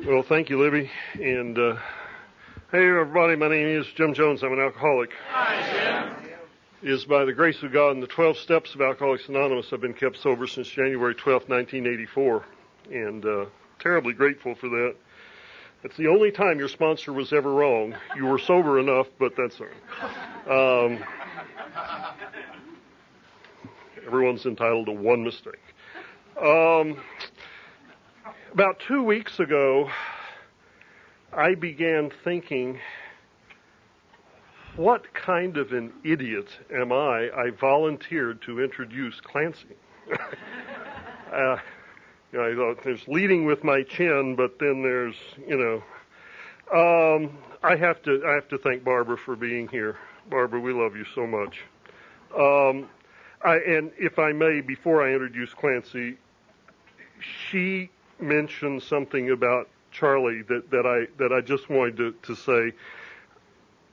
Well, thank you, Libby. And hey, everybody, my name is Jim Jones. I'm an alcoholic. Hi, Jim. It is by the grace of God and the 12 steps of Alcoholics Anonymous I've been kept sober since January 12, 1984. And terribly grateful for that. It's the only time your sponsor was ever wrong. You were sober enough, but that's all right. Everyone's entitled to one mistake. About 2 weeks ago, I began thinking, what kind of an idiot am I? I volunteered to introduce Clancy. I thought there's leading with my chin, but then there's, I have to thank Barbara for being here. Barbara, we love you so much. And if I may, before I introduce Clancy, she mentioned something about Charlie that I just wanted to say.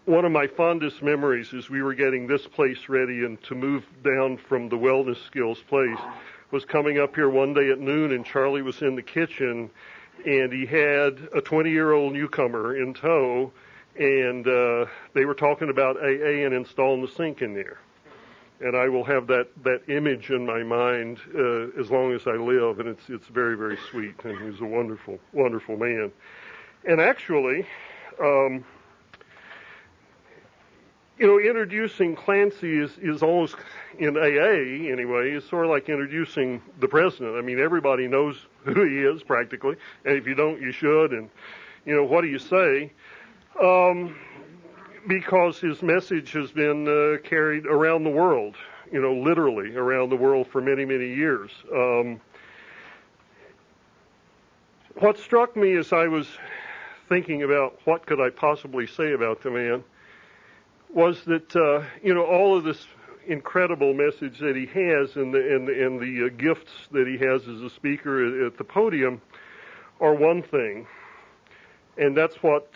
One of my fondest memories is we were getting this place ready and to move down from the Wellness Skills place was coming up here one day at noon, and Charlie was in the kitchen, and he had a 20-year-old newcomer in tow, and they were talking about AA and installing the sink in there. And I will have that image in my mind as long as I live, and it's very, very sweet, and he's a wonderful, wonderful man. And actually, introducing Clancy is almost, in AA anyway, is sort of like introducing the president. I mean, everybody knows who he is practically, and if you don't, you should. And, what do you say? Because his message has been carried around the world, literally around the world for many, many years. What struck me as I was thinking about what could I possibly say about the man was that, all of this incredible message that he has and the gifts that he has as a speaker at the podium are one thing. And that's what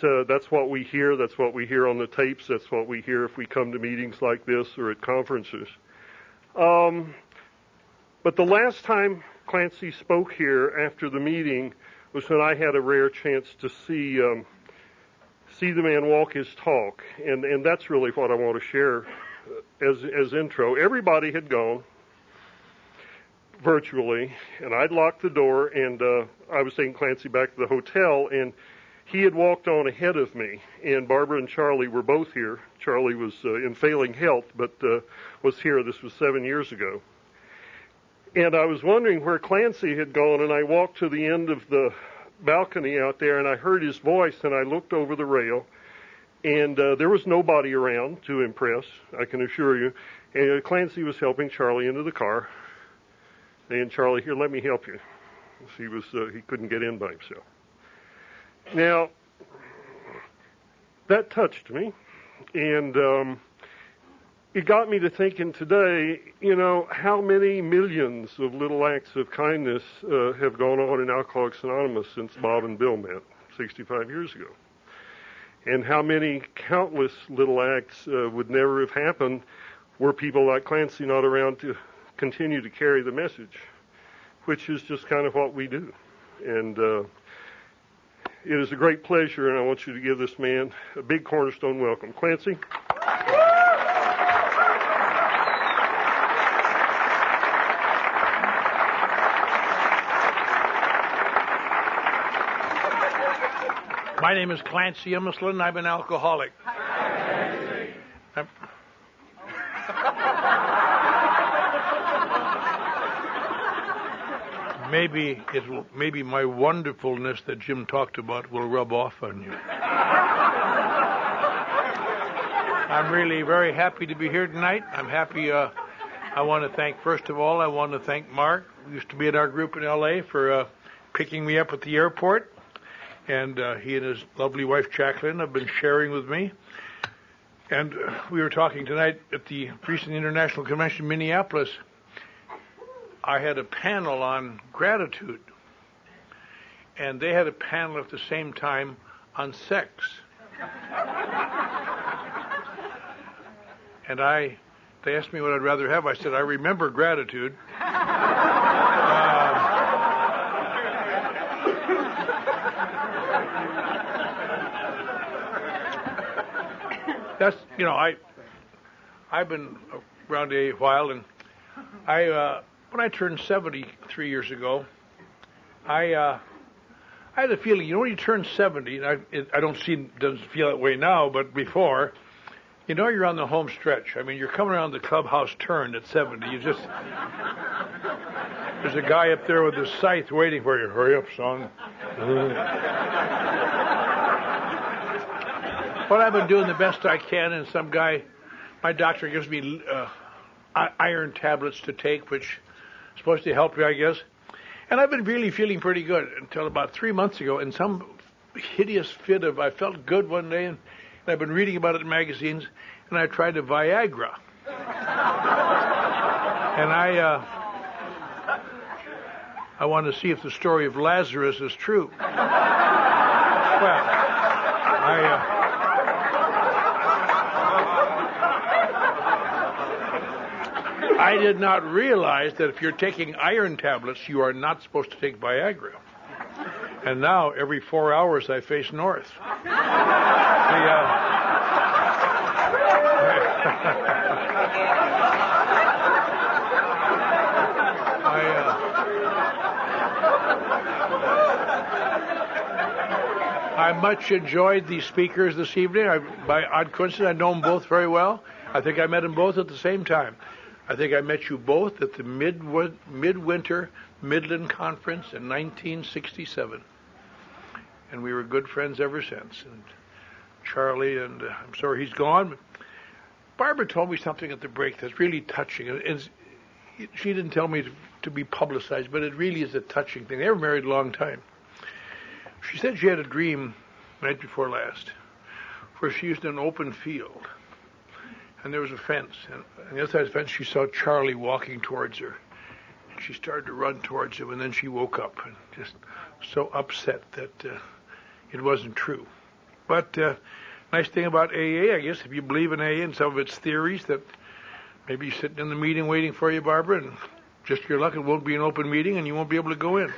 we hear. That's what we hear on the tapes. That's what we hear if we come to meetings like this or at conferences. But the last time Clancy spoke here after the meeting was when I had a rare chance to see the man walk his talk, and that's really what I want to share as intro. Everybody had gone virtually, and I'd locked the door, and I was taking Clancy back to the hotel, and he had walked on ahead of me, and Barbara and Charlie were both here. Charlie was in failing health, but was here. This was 7 years ago. And I was wondering where Clancy had gone, and I walked to the end of the balcony out there, and I heard his voice, and I looked over the rail, and there was nobody around to impress, I can assure you. And Clancy was helping Charlie into the car. And Charlie, here, let me help you. He couldn't get in by himself. Now, that touched me, and it got me to thinking today, how many millions of little acts of kindness have gone on in Alcoholics Anonymous since Bob and Bill met 65 years ago. And how many countless little acts would never have happened were people like Clancy not around to continue to carry the message, which is just kind of what we do. And it is a great pleasure, and I want you to give this man a big Cornerstone welcome. Clancy. My name is Clancy Immislin. I'm an alcoholic. Maybe my wonderfulness that Jim talked about will rub off on you. I'm really very happy to be here tonight. I'm happy. I want to thank, first of all, Mark, who used to be in our group in L.A., for picking me up at the airport. And he and his lovely wife, Jacqueline, have been sharing with me. And we were talking tonight at the recent International Convention in Minneapolis. I had a panel on gratitude. And they had a panel at the same time on sex. And they asked me what I'd rather have. I said, I remember gratitude. you know, I've been around a while, and when I turned 73 years ago, I had a feeling, when you turn 70, and doesn't feel that way now, but before, you're on the home stretch. I mean, you're coming around the clubhouse turn at 70. There's a guy up there with his scythe waiting for you. Hurry up, son. But I've been doing the best I can, and my doctor gives me iron tablets to take, which is supposed to help me, I guess. And I've been really feeling pretty good until about 3 months ago, in some hideous fit I felt good one day, and I've been reading about it in magazines, and I tried a Viagra. And I want to see if the story of Lazarus is true. Well, I did not realize that if you're taking iron tablets, you are not supposed to take Viagra. And now, every 4 hours, I face north. I much enjoyed the speakers this evening. By odd coincidence, I know them both very well. I think I met them both at the same time. I think I met you both at the Midwinter Midland Conference in 1967. And we were good friends ever since. And Charlie, and I'm sorry he's gone. Barbara told me something at the break that's really touching. And she didn't tell me to be publicized, but it really is a touching thing. They were married a long time. She said she had a dream night before last where she was in an open field. And there was a fence. And on the other side of the fence, she saw Charlie walking towards her. And she started to run towards him, and then she woke up and just so upset that it wasn't true. But nice thing about AA, I guess, if you believe in AA and some of its theories, that maybe you're sitting in the meeting waiting for you, Barbara, and just your luck, it won't be an open meeting, and you won't be able to go in.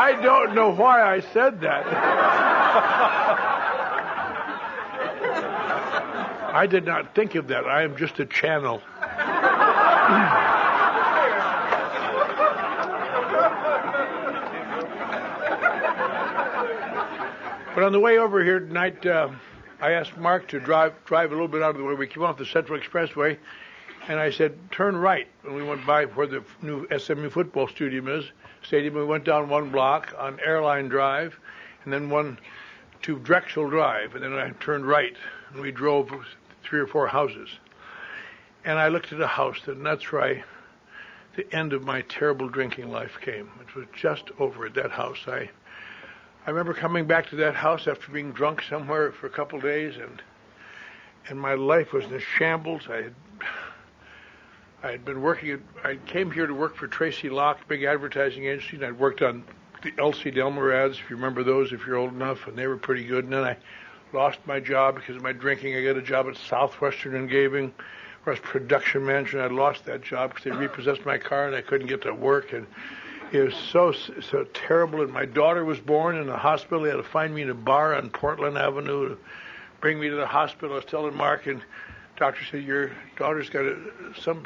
I don't know why I said that. I did not think of that. I am just a channel. But on the way over here tonight, I asked Mark to drive a little bit out of the way. We came off the Central Expressway, and I said, turn right. And we went by where the new SMU football stadium is. We went down one block on Airline Drive, and then one to Drexel Drive, and then I turned right, and we drove 3 or 4 houses. And I looked at a house, and that's where the end of my terrible drinking life came. It was just over at that house. I remember coming back to that house after being drunk somewhere for a couple of days, and my life was in a shambles. I had been working. I came here to work for Tracy Locke, big advertising agency, and I'd worked on the Elsie Delmer ads, if you remember those, if you're old enough, and they were pretty good. And then I lost my job because of my drinking. I got a job at Southwestern in Gaving, where I was production manager, and I lost that job because they repossessed my car, and I couldn't get to work. And it was so terrible. And my daughter was born in the hospital. They had to find me in a bar on Portland Avenue to bring me to the hospital. I was telling Mark, and doctor said, your daughter's got some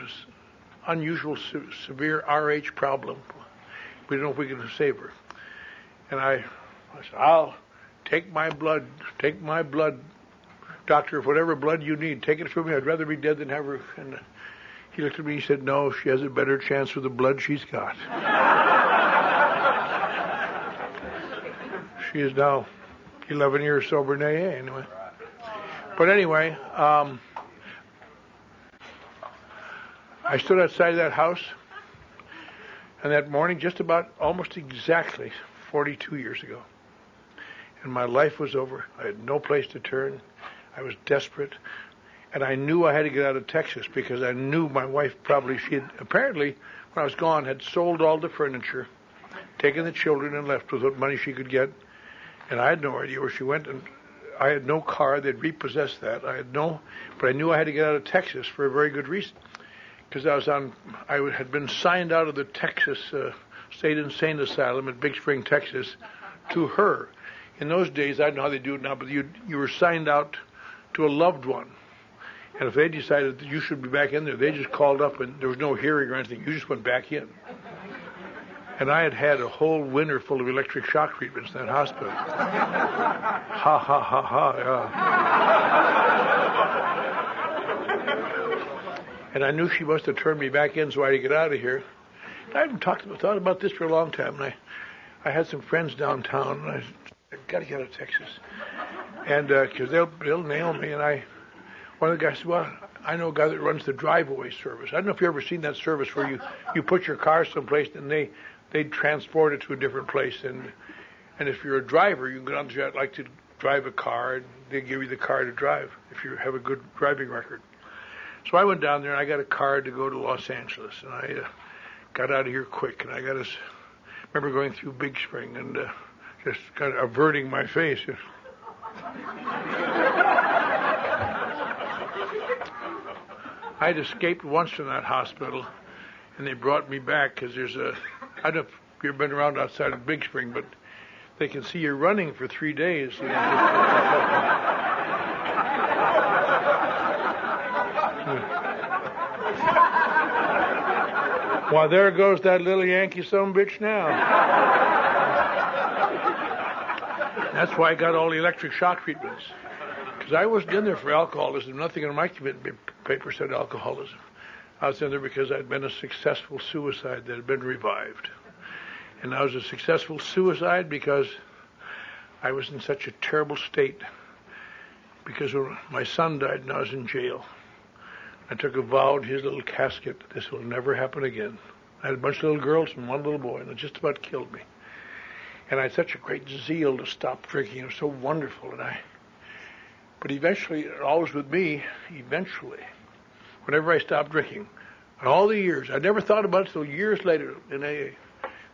unusual severe RH problem. We don't know if we can save her. And I said, I'll take my blood, doctor, whatever blood you need, take it from me. I'd rather be dead than have her. And he looked at me and he said, no, she has a better chance with the blood she's got. She is now 11 years sober in AA anyway. But anyway, I stood outside that house, and that morning, just about almost exactly 42 years ago, and my life was over. I had no place to turn. I was desperate, and I knew I had to get out of Texas because I knew my wife she had apparently, when I was gone, had sold all the furniture, taken the children, and left with what money she could get, and I had no idea where she went, and I had no car. They'd repossessed that. But I knew I had to get out of Texas for a very good reason. Because I had been signed out of the Texas state insane asylum at Big Spring, Texas, to her. In those days, I don't know how they do it now, but you were signed out to a loved one. And if they decided that you should be back in there, they just called up and there was no hearing or anything. You just went back in. And I had a whole winter full of electric shock treatments in that hospital. Ha, ha, ha, ha, yeah. And I knew she must have turned me back in so I could get out of here. I haven't thought about this for a long time. And I had some friends downtown, and I got to get out of Texas. And because they'll nail me. And one of the guys said, well, I know a guy that runs the drive-away service. I don't know if you've ever seen that service where you put your car someplace and they transport it to a different place. And if you're a driver, you can go down there. I'd like to drive a car, and they give you the car to drive if you have a good driving record. So I went down there, and I got a car to go to Los Angeles. And I got out of here quick. And I remember going through Big Spring and just kind of averting my face. I had escaped once from that hospital, and they brought me back because I don't know if you've ever been around outside of Big Spring, but they can see you running for 3 days. Well, there goes that little Yankee sumbitch now. That's why I got all the electric shock treatments. Because I wasn't in there for alcoholism. Nothing in my commitment paper said alcoholism. I was in there because I'd been a successful suicide that had been revived. And I was a successful suicide because I was in such a terrible state. Because when my son died and I was in jail, I took a vow in his little casket, this will never happen again. I had a bunch of little girls and one little boy, and it just about killed me. And I had such a great zeal to stop drinking. It was so wonderful. But eventually, always with me, whenever I stopped drinking, and all the years, I never thought about it until years later in AA,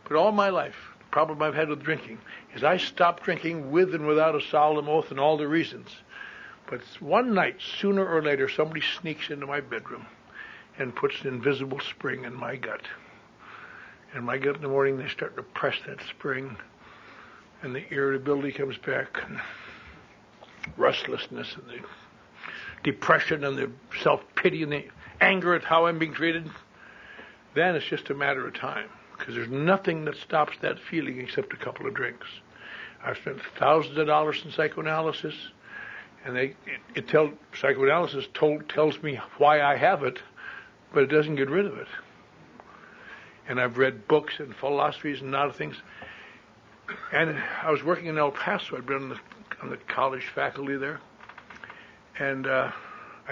but all my life, the problem I've had with drinking is I stopped drinking with and without a solemn oath and all the reasons. But one night, sooner or later, somebody sneaks into my bedroom and puts an invisible spring in my gut. And my gut in the morning, they start to press that spring, and the irritability comes back, and restlessness, and the depression, and the self-pity, and the anger at how I'm being treated. Then it's just a matter of time, because there's nothing that stops that feeling except a couple of drinks. I've spent thousands of dollars in psychoanalysis, and psychoanalysis tells me why I have it, but it doesn't get rid of it. And I've read books and philosophies and a lot of things. And I was working in El Paso. I'd been on the college faculty there. And I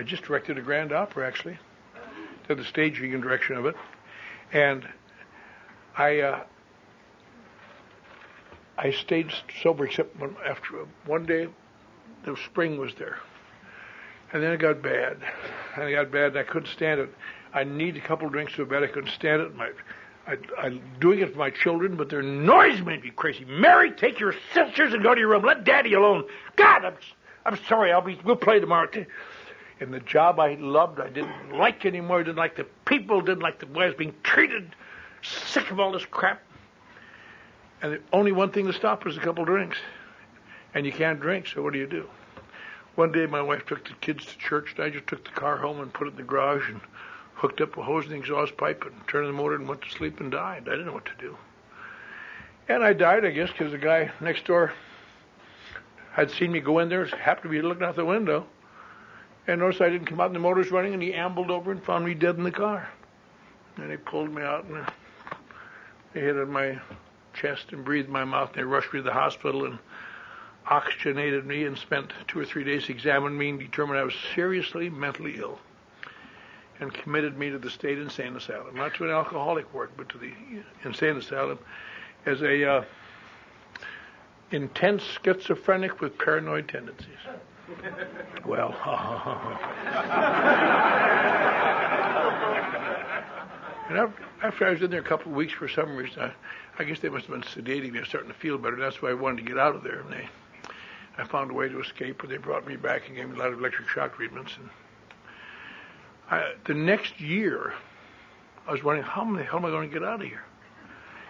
just directed a grand opera, actually. Did the staging and direction of it. And I stayed sober except after one day the spring was there. And then it got bad. And I couldn't stand it. I needed a couple of drinks so bad I couldn't stand it. I'm doing it for my children, but their noise made me crazy. Mary, take your sisters and go to your room. Let Daddy alone. God, I'm sorry. We'll play tomorrow. And the job I loved, I didn't like anymore. I didn't like the people. Didn't like the way I was being treated. Sick of all this crap. And the only one thing to stop was a couple of drinks. And you can't drink, so what do? One day my wife took the kids to church, and I just took the car home and put it in the garage and hooked up a hose and exhaust pipe and turned the motor and went to sleep and died. I didn't know what to do. And I died, I guess, because the guy next door had seen me go in there, happened to be looking out the window, and noticed I didn't come out and the motor's running, and he ambled over and found me dead in the car. And they pulled me out, and they hit on my chest and breathed in my mouth, and they rushed me to the hospital and oxygenated me and spent 2 or 3 days examining me and determined I was seriously mentally ill, and committed me to the state insane asylum, not to an alcoholic ward, but to the insane asylum as a intense schizophrenic with paranoid tendencies. Well, and after I was in there a couple of weeks, for some reason, I guess they must have been sedating me. I was starting to feel better. That's why I wanted to get out of there. And I found a way to escape, and they brought me back and gave me a lot of electric shock treatments. And the next year, I was wondering, how the hell am I going to get out of here?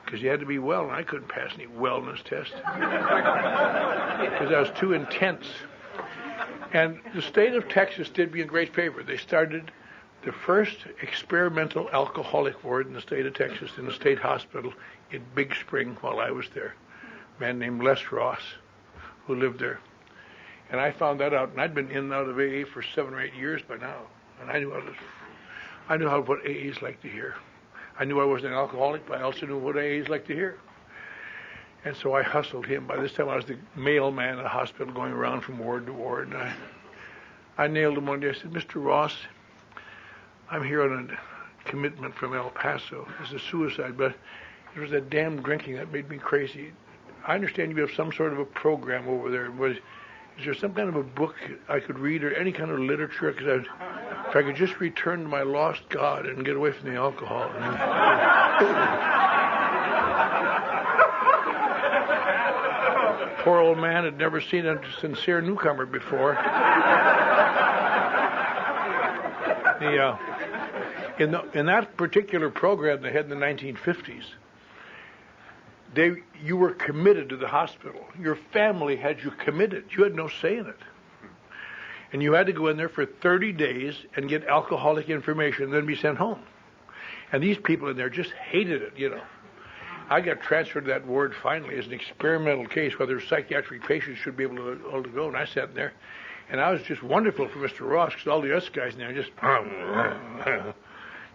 because you had to be well, and I couldn't pass any wellness test because I was too intense. And the state of Texas did me a great favor. They started the first experimental alcoholic ward in the state of Texas in the state hospital in Big Spring while I was there. A man named Les Ross, who lived there. And I found that out, and I'd been in and out of AA for 7 or 8 years by now. And I knew what AAs like to hear. I knew I wasn't an alcoholic, but I also knew what AAs like to hear. And so I hustled him. By this time, I was the mailman at the hospital going around from ward to ward. And I nailed him one day. I said, Mr. Ross, I'm here on a commitment from El Paso. It's a suicide, but it was that damn drinking that made me crazy. I understand you have some sort of a program over there. Is there some kind of a book I could read or any kind of literature? Because if I could just return to my lost God and get away from the alcohol. Poor old man had never seen a sincere newcomer before. In that particular program they had in the 1950s, you were committed to the hospital. Your family had you committed. You had no say in it. And you had to go in there for 30 days and get alcoholic information and then be sent home. And these people in there just hated it, I got transferred to that ward finally as an experimental case, whether psychiatric patients should be able to go. And I sat in there, and I was just wonderful for Mr. Ross because all the other guys in there just...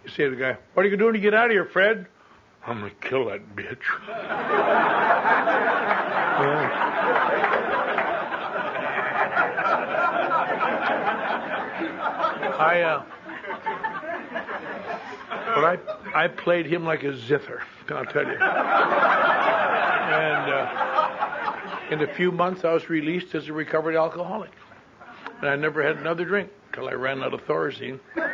You say to the guy, what are you doing to get out of here, Fred? I'm going to kill that bitch. I played him like a zither, I'll tell you. And in a few months, I was released as a recovered alcoholic. And I never had another drink until I ran out of Thorazine. Man.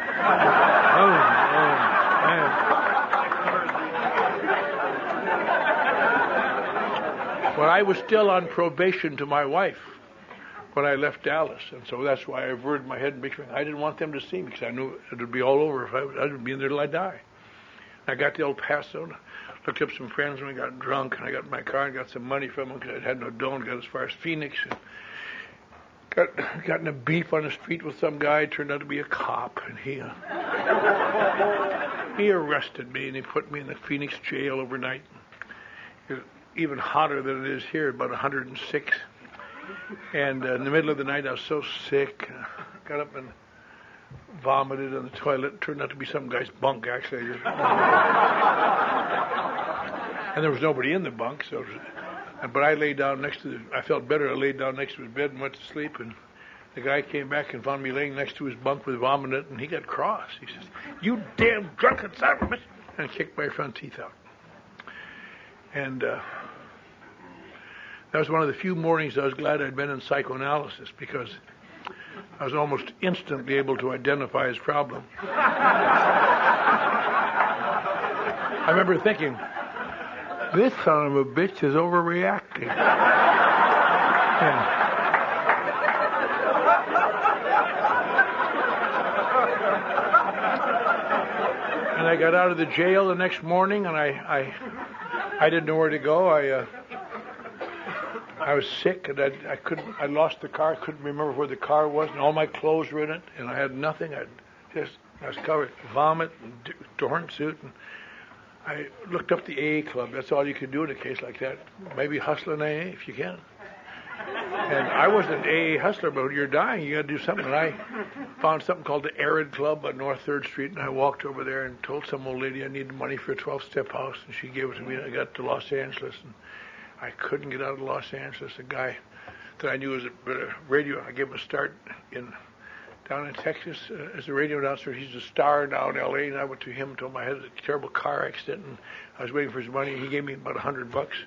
Well, I was still on probation to my wife when I left Dallas, and so that's why I averted my head and big. I didn't want them to see me because I knew it would be all over if I would be in there till I die. I got to El Paso, and looked up some friends, and we got drunk, and I got in my car and got some money from them because I had no dough and got as far as Phoenix. And got in a beef on the street with some guy. Turned out to be a cop, and he arrested me, and he put me in the Phoenix jail overnight. It was even hotter than it is here, about 106. And in the middle of the night, I was so sick. Got up and vomited on the toilet. It turned out to be some guy's bunk, actually. And there was nobody in the bunk, so... But I laid down I felt better. I laid down next to his bed and went to sleep. And the guy came back and found me laying next to his bunk with vomit, and he got cross. He says, "You damn drunken son of a bitch," and kicked my front teeth out. And that was one of the few mornings I was glad I'd been in psychoanalysis because I was almost instantly able to identify his problem. I remember thinking, this son of a bitch is overreacting. Yeah. And I got out of the jail the next morning, and I didn't know where to go. I was sick, and I lost the car. I couldn't remember where the car was, and all my clothes were in it, and I had nothing. I was covered with vomit and torn suit, and I looked up the AA club. That's all you can do in a case like that. Maybe hustle an AA if you can. And I wasn't an AA hustler, but when you're dying, you got to do something. And I found something called the Arid Club on North 3rd Street, and I walked over there and told some old lady I needed money for a 12-step house, and she gave it to me, and I got to Los Angeles, and I couldn't get out of Los Angeles. A guy that I knew was a radio, I gave him a start down in Texas as a radio announcer. He's a star now in L.A., and I went to him and told him I had a terrible car accident, and I was waiting for his money. He gave me about $100,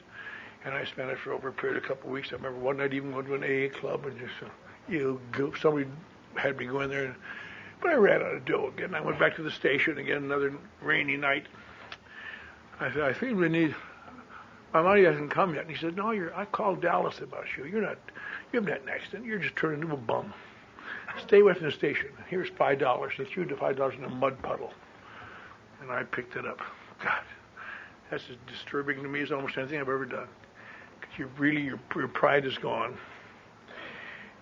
and I spent it for over a period of a couple of weeks. I remember one night even going to an AA club, and just, somebody had me go in there, but I ran out of dough again. I went back to the station again, another rainy night. I said, I think we need... My money hasn't come yet. And he said, no, I called Dallas about you. You haven't had an accident. You're just turned into a bum. Stay away from the station. Here's $5. He threw the $5 in a mud puddle. And I picked it up. God. That's as disturbing to me as almost anything I've ever done. Because your pride is gone.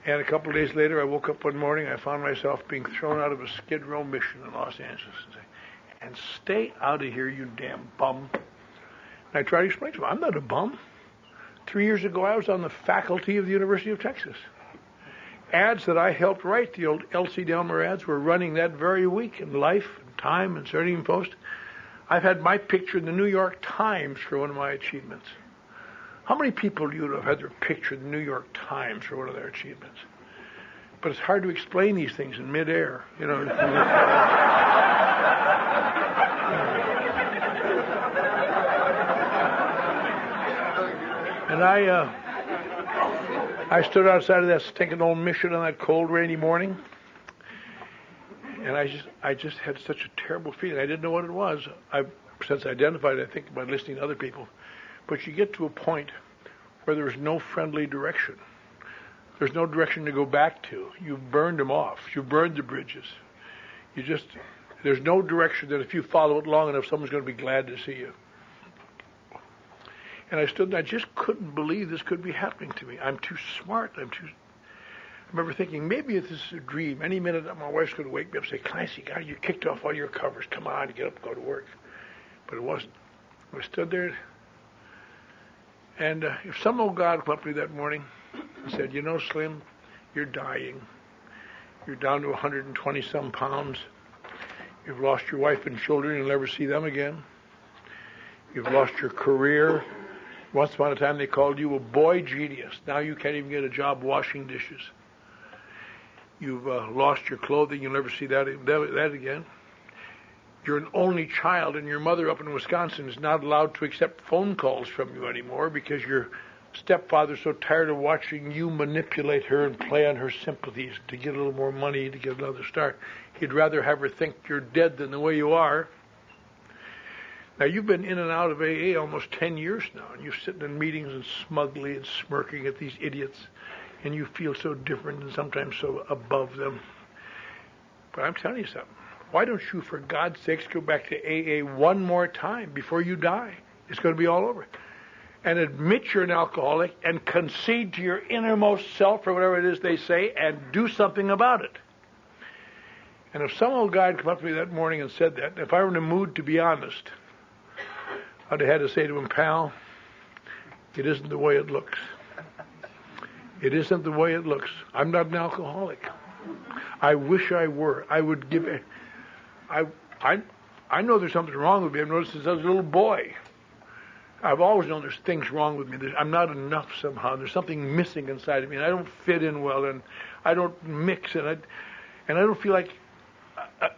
And a couple of days later, I woke up one morning, I found myself being thrown out of a Skid Row mission in Los Angeles. And stay out of here, you damn bum. And I tried to explain to him, I'm not a bum. 3 years ago, I was on the faculty of the University of Texas. Ads that I helped write, the old L.C. Delmer ads, were running that very week in Life, and Time, and Saturday Post. I've had my picture in the New York Times for one of my achievements. How many people do you know have had their picture in the New York Times for one of their achievements? But it's hard to explain these things in midair, you know. And I stood outside of that stinking old mission on that cold, rainy morning, and I just had such a terrible feeling. I didn't know what it was. I've since identified it, I think, by listening to other people. But you get to a point where there's no friendly direction. There's no direction to go back to. You've burned them off. You've burned the bridges. There's no direction that if you follow it long enough, someone's going to be glad to see you. And I stood and I just couldn't believe this could be happening to me. I'm too smart. I remember thinking, maybe this is a dream. Any minute my wife's going to wake me up and say, Clancy, God, you kicked off all your covers. Come on, get up and go to work. But it wasn't. I stood there. And if some old God came up to me that morning and said, you know, Slim, you're dying. You're down to 120-some pounds. You've lost your wife and children. You'll never see them again. You've lost your career. Once upon a time, they called you a boy genius. Now you can't even get a job washing dishes. You've lost your clothing. You'll never see that again. You're an only child, and your mother up in Wisconsin is not allowed to accept phone calls from you anymore because your stepfather's so tired of watching you manipulate her and play on her sympathies to get a little more money, to get another start. He'd rather have her think you're dead than the way you are. Now, you've been in and out of AA almost 10 years now, and you're sitting in meetings and smugly and smirking at these idiots, and you feel so different and sometimes so above them. But I'm telling you something. Why don't you, for God's sakes, go back to AA one more time before you die? It's going to be all over. And admit you're an alcoholic and concede to your innermost self, or whatever it is they say, and do something about it. And if some old guy had come up to me that morning and said that, if I were in a mood to be honest, I'd have had to say to him, pal, it isn't the way it looks. It isn't the way it looks. I'm not an alcoholic. I wish I were. I would give it. I know there's something wrong with me. I've noticed since I was a little boy. I've always known there's things wrong with me. I'm not enough somehow. There's something missing inside of me, and I don't fit in well, and I don't mix, and I don't feel like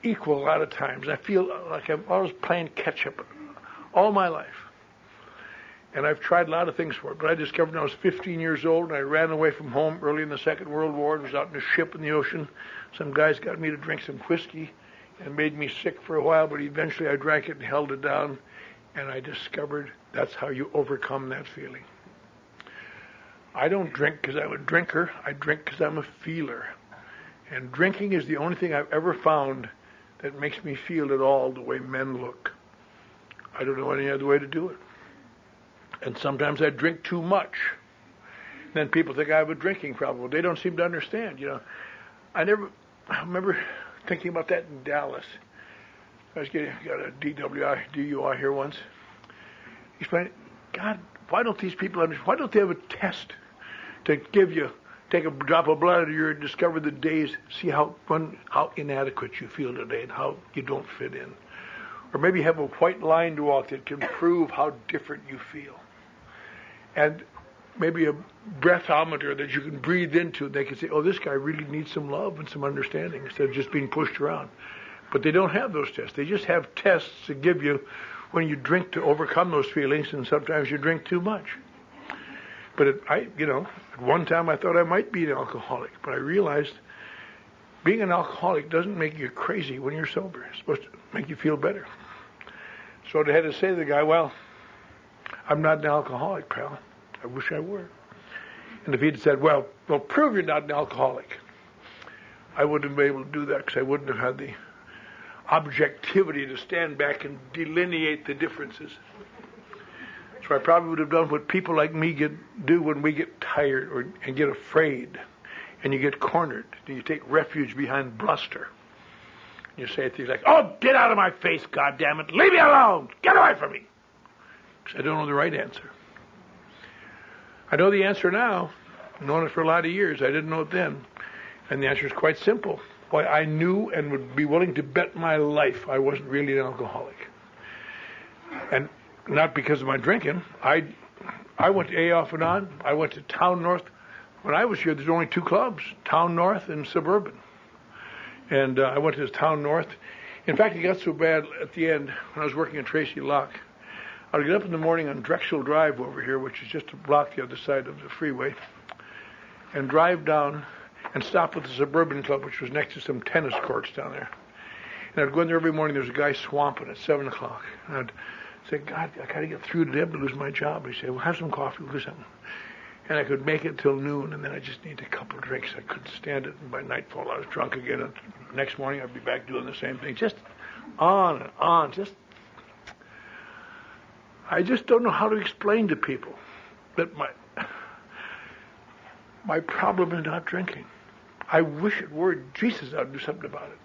equal a lot of times. I feel like I'm always playing catch-up all my life. And I've tried a lot of things for it, but I discovered when I was 15 years old, and I ran away from home early in the Second World War and was out in a ship in the ocean. Some guys got me to drink some whiskey and made me sick for a while, but eventually I drank it and held it down, and I discovered that's how you overcome that feeling. I don't drink because I'm a drinker. I drink because I'm a feeler. And drinking is the only thing I've ever found that makes me feel at all the way men look. I don't know any other way to do it. And sometimes I drink too much. Then people think I have a drinking problem. They don't seem to understand, you know. I remember thinking about that in Dallas. I got a DUI here once. Explain, God, why don't these people understand? Why don't they have a test to take a drop of blood out of your and discover the days, see how inadequate you feel today and how you don't fit in. Or maybe have a white line to walk that can prove how different you feel. And maybe a breathometer that you can breathe into. They can say, oh, this guy really needs some love and some understanding instead of just being pushed around. But they don't have those tests. They just have tests to give you when you drink to overcome those feelings, and sometimes you drink too much. But at one time I thought I might be an alcoholic, but I realized being an alcoholic doesn't make you crazy when you're sober. It's supposed to make you feel better. So I had to say to the guy, well, I'm not an alcoholic, pal. I wish I were. And if he'd said, well, prove you're not an alcoholic, I wouldn't have been able to do that because I wouldn't have had the objectivity to stand back and delineate the differences. So I probably would have done what people like me do when we get tired and get afraid, and you get cornered, and you take refuge behind bluster. You say things like, "Oh, get out of my face, goddammit! Leave me alone! Get away from me!" Because I don't know the right answer. I know the answer now. I've known it for a lot of years. I didn't know it then. And the answer is quite simple. Why, I knew and would be willing to bet my life I wasn't really an alcoholic. And not because of my drinking. I went to AA off and on. I went to Town North. When I was here, there's only two clubs, Town North and Suburban. And I went to Town North. In fact, it got so bad at the end, when I was working at Tracy Lock, I would get up in the morning on Drexel Drive over here, which is just a block the other side of the freeway, and drive down and stop at the Suburban Club, which was next to some tennis courts down there. And I'd go in there every morning. There was a guy swamping at 7 o'clock. And I'd say, "God, I got to get through today to lose my job." He'd say, "Well, have some coffee, we'll do something." And I could make it till noon, and then I just needed a couple of drinks. I couldn't stand it. And by nightfall, I was drunk again. And the next morning, I'd be back doing the same thing. Just on and on. I just don't know how to explain to people that my problem is not drinking. I wish it were. Jesus, I'd do something about it.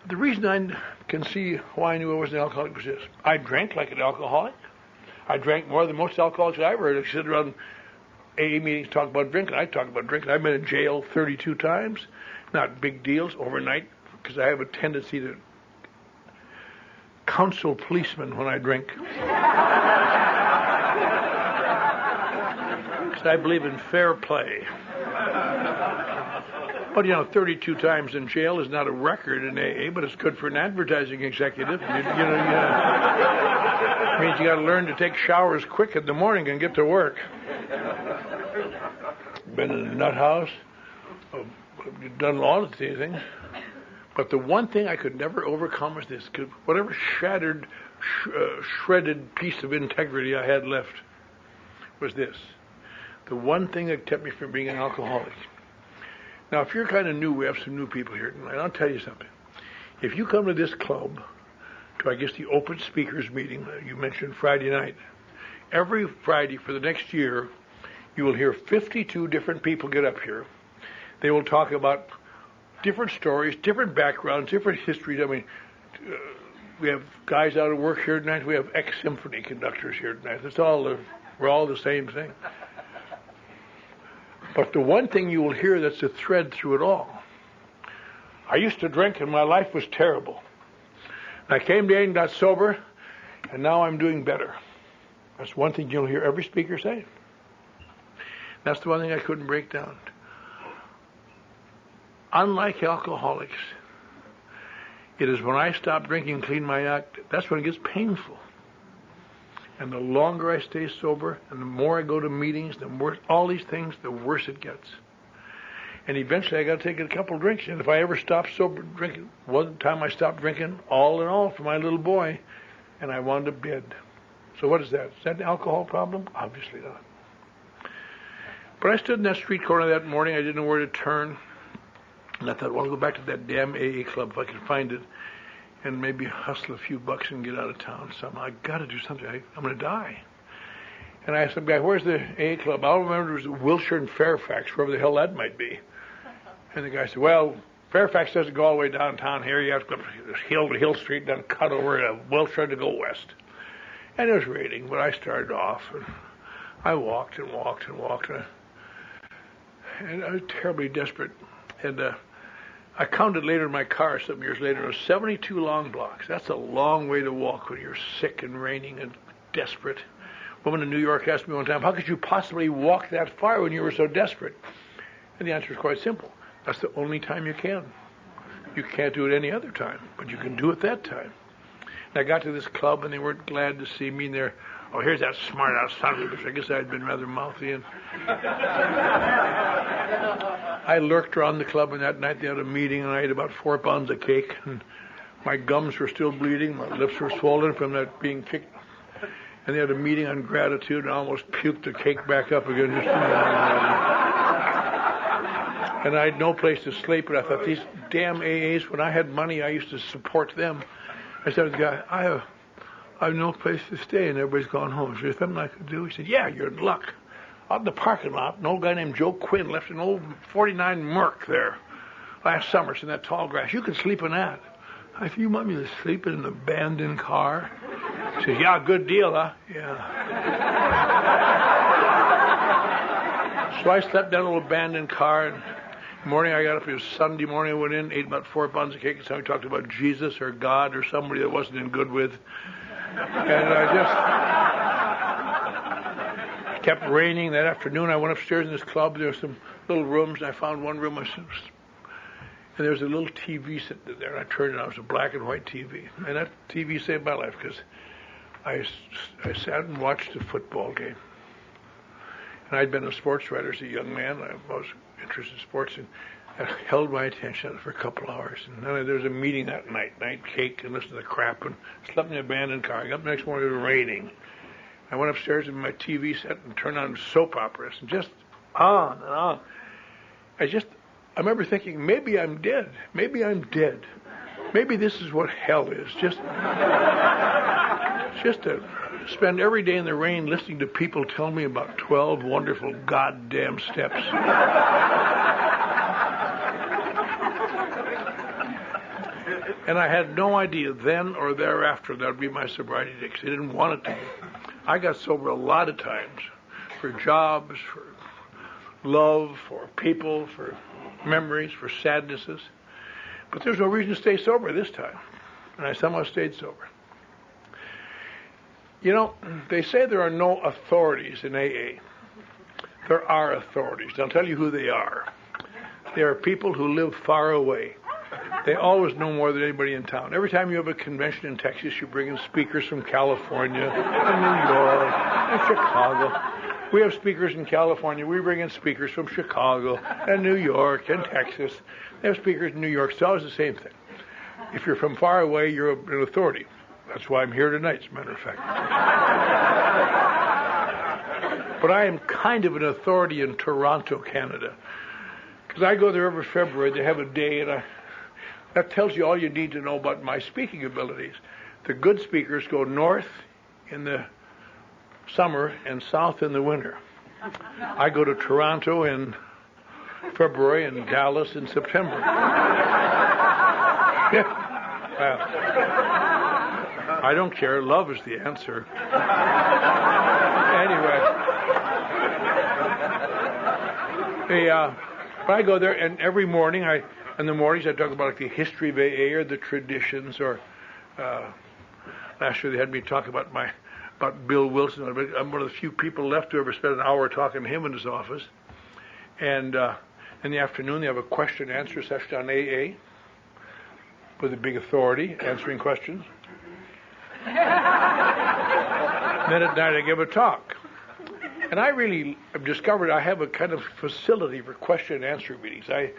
The reason I can see why I knew I was an alcoholic was this. I drank like an alcoholic. I drank more than most alcoholics I ever heard. I sit around AA meetings, talk about drinking. I talk about drinking. I've been in jail 32 times. Not big deals overnight, because I have a tendency to counsel policemen when I drink. Because I believe in fair play. But, 32 times in jail is not a record in AA, but it's good for an advertising executive. It means you got to learn to take showers quick in the morning and get to work. Been in a nut house. Done a lot of these things. But the one thing I could never overcome was this. Whatever shredded piece of integrity I had left was this. The one thing that kept me from being an alcoholic. Now, if you're kind of new, we have some new people here tonight. I'll tell you something. If you come to this club, to, I guess, the open speakers meeting you mentioned Friday night, every Friday for the next year, you will hear 52 different people get up here. They will talk about different stories, different backgrounds, different histories. I mean, we have guys out of work here tonight. We have ex-symphony conductors here tonight. We're all the same thing. But the one thing you will hear that's a thread through it all. I used to drink and my life was terrible. And I came to AA and got sober, and now I'm doing better. That's one thing you'll hear every speaker say. That's the one thing I couldn't break down. Unlike alcoholics, it is when I stop drinking and clean my act, that's when it gets painful. And the longer I stay sober, and the more I go to meetings, the more all these things, the worse it gets. And eventually I got to take a couple of drinks. And if I ever stop sober drinking, one time I stopped drinking, all in all, for my little boy, and I wound up dead. So what is that? Is that an alcohol problem? Obviously not. But I stood in that street corner that morning. I didn't know where to turn. And I thought, well, I'll go back to that damn AA club if I can find it, and maybe hustle a few bucks and get out of town somehow. I got to do something. I'm going to die. And I asked some guy, "Where's the AA club?" I'll remember it was Wilshire and Fairfax, wherever the hell that might be. And the guy said, "Well, Fairfax doesn't go all the way downtown here. You have to go hill to Hill Street, then cut over to Wilshire to go west." And it was raining, but I started off, and I walked and walked and walked, and I was terribly desperate. And I counted later in my car, some years later, it was 72 long blocks. That's a long way to walk when you're sick and raining and desperate. A woman in New York asked me one time, "How could you possibly walk that far when you were so desperate?" And the answer is quite simple. That's the only time you can. You can't do it any other time, but you can do it that time. And I got to this club, and they weren't glad to see me there. "Oh, here's that smart-ass son of a bitch." I guess I had been rather mouthy. And I lurked around the club, and that night they had a meeting, and I ate about 4 pounds of cake, and my gums were still bleeding. My lips were swollen from that being kicked. And they had a meeting on gratitude, and I almost puked the cake back up again. and I had no place to sleep. And I thought, these damn AAs, when I had money, I used to support them. I said to the guy, I have no place to stay, and everybody's gone home. Is there something I could do? He said, yeah, you're in luck. Out in the parking lot, an old guy named Joe Quinn left an old 49 Merc there last summer. It's in that tall grass. You can sleep in that. I said, you want me to sleep in an abandoned car? He said, yeah, good deal, huh? Yeah. So I slept in that little abandoned car, and in the morning I got up. It was Sunday morning. I went in, ate about 4 pounds of cake, and somebody talked about Jesus or God or somebody that wasn't in good with. And I just kept raining. That afternoon I went upstairs in this club. There were some little rooms. I found one room, and there was a little TV sitting there, and I turned it on. It was a black and white TV. And that TV saved my life, because I sat and watched a football game. And I'd been a sports writer as a young man. I was interested in sports, and it held my attention for a couple hours. And then there was a meeting that night, and I ate cake and listened to the crap, and slept in the abandoned car. I got up the next morning, it was raining. I went upstairs in my TV set and turned on soap operas, and just on and on. I remember thinking, maybe I'm dead. Maybe I'm dead. Maybe this is what hell is. Just to spend every day in the rain listening to people tell me about 12 wonderful goddamn steps. And I had no idea then or thereafter that would be my sobriety date, because I didn't want it to be. I got sober a lot of times, for jobs, for love, for people, for memories, for sadnesses. But there's no reason to stay sober this time. And I somehow stayed sober. You know, they say there are no authorities in AA. There are authorities. I'll tell you who they are. They are people who live far away. They always know more than anybody in town. Every time you have a convention in Texas, you bring in speakers from California and New York and Chicago. We have speakers in California. We bring in speakers from Chicago and New York and Texas. They have speakers in New York. It's always the same thing. If you're from far away, you're an authority. That's why I'm here tonight, as a matter of fact. But I am kind of an authority in Toronto, Canada. Because I go there every February. They have a day, and that tells you all you need to know about my speaking abilities. The good speakers go north in the summer and south in the winter. I go to Toronto in February and Dallas in September. Yeah. I don't care. Love is the answer. Anyway. But I go there, and every morning, in the mornings I talk about like the history of AA or the traditions, or last year they had me talk about Bill Wilson. I'm one of the few people left who ever spent an hour talking to him in his office. And in the afternoon they have a question and answer session on AA with a big authority answering questions. And then at night I give a talk. And I really have discovered I have a kind of facility for question and answer meetings. I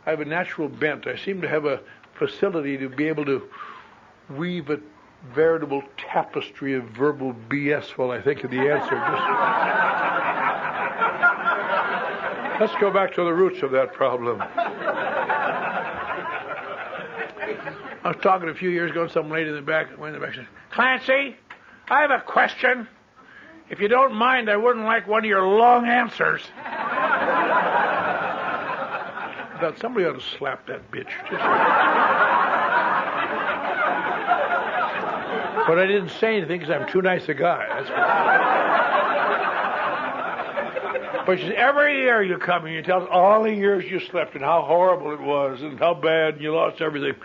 have a natural bent. I seem to have a facility to be able to weave a veritable tapestry of verbal BS while I think of the answer. Let's go back to the roots of that problem. I was talking a few years ago to some lady in the back said, Clancy, I have a question. If you don't mind, I wouldn't like one of your long answers. I thought somebody ought to slap that bitch. But I didn't say anything because I'm too nice a guy. That's what. But she said, every year you come and you tell us all the years you slept and how horrible it was and how bad and you lost everything.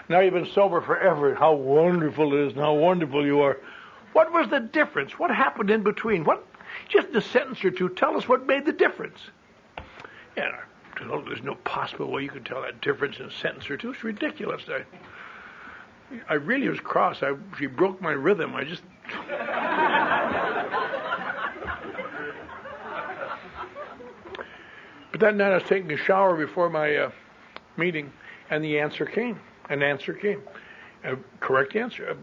Now you've been sober forever and how wonderful it is and how wonderful you are. What was the difference? What happened in between? Just a sentence or two, tell us what made the difference. Yeah, there's no possible way you could tell that difference in a sentence or two. It's ridiculous. I really was cross. She broke my rhythm. But that night I was taking a shower before my meeting, and the answer came. An answer came. A correct answer. A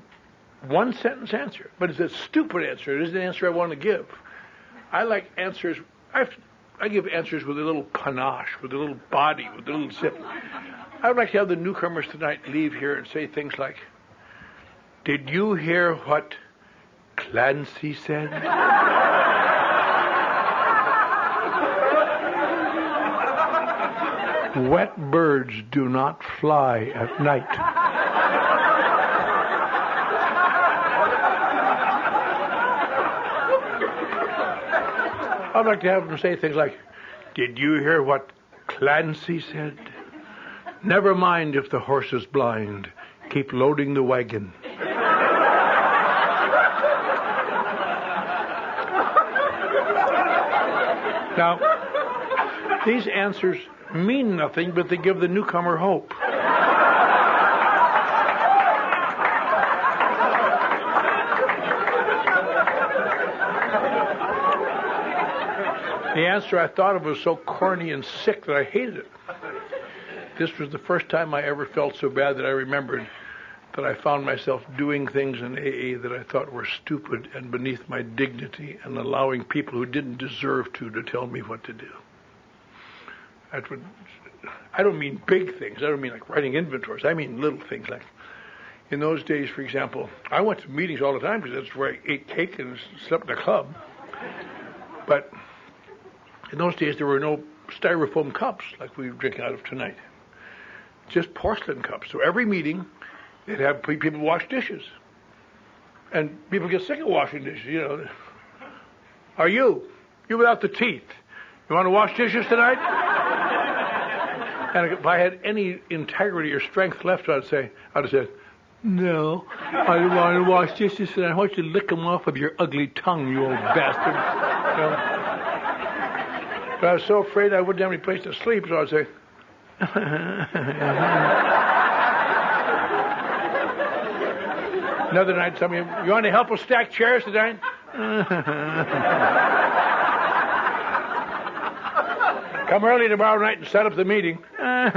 one-sentence answer. But it's a stupid answer. It isn't an answer I want to give. I like answers. give answers with a little panache, with a little body, with a little zip. I would like to have the newcomers tonight leave here and say things like, "Did you hear what Clancy said?" Wet birds do not fly at night. I'd like to have them say things like, "Did you hear what Clancy said? Never mind if the horse is blind. Keep loading the wagon." Now, these answers mean nothing, but they give the newcomer hope. The answer I thought of was so corny and sick that I hated it. This was the first time I ever felt so bad that I remembered that I found myself doing things in AA that I thought were stupid and beneath my dignity and allowing people who didn't deserve to tell me what to do. I don't mean big things. I don't mean like writing inventories. I mean little things like, in those days, for example, I went to meetings all the time because that's where I ate cake and slept in a club. But in those days, there were no styrofoam cups like we drink out of tonight. Just porcelain cups. So every meeting, they'd have people wash dishes. And people get sick of washing dishes, you know. Are you without the teeth, you want to wash dishes tonight? And if I had any integrity or strength left, I'd have said, "No, I don't want to wash dishes tonight. I want you to lick them off with your ugly tongue, you old bastard." You know? But I was so afraid I wouldn't have any place to sleep, so I'd say, Another night, somebody, "You want to help us stack chairs tonight?" "Come early tomorrow night and set up the meeting." And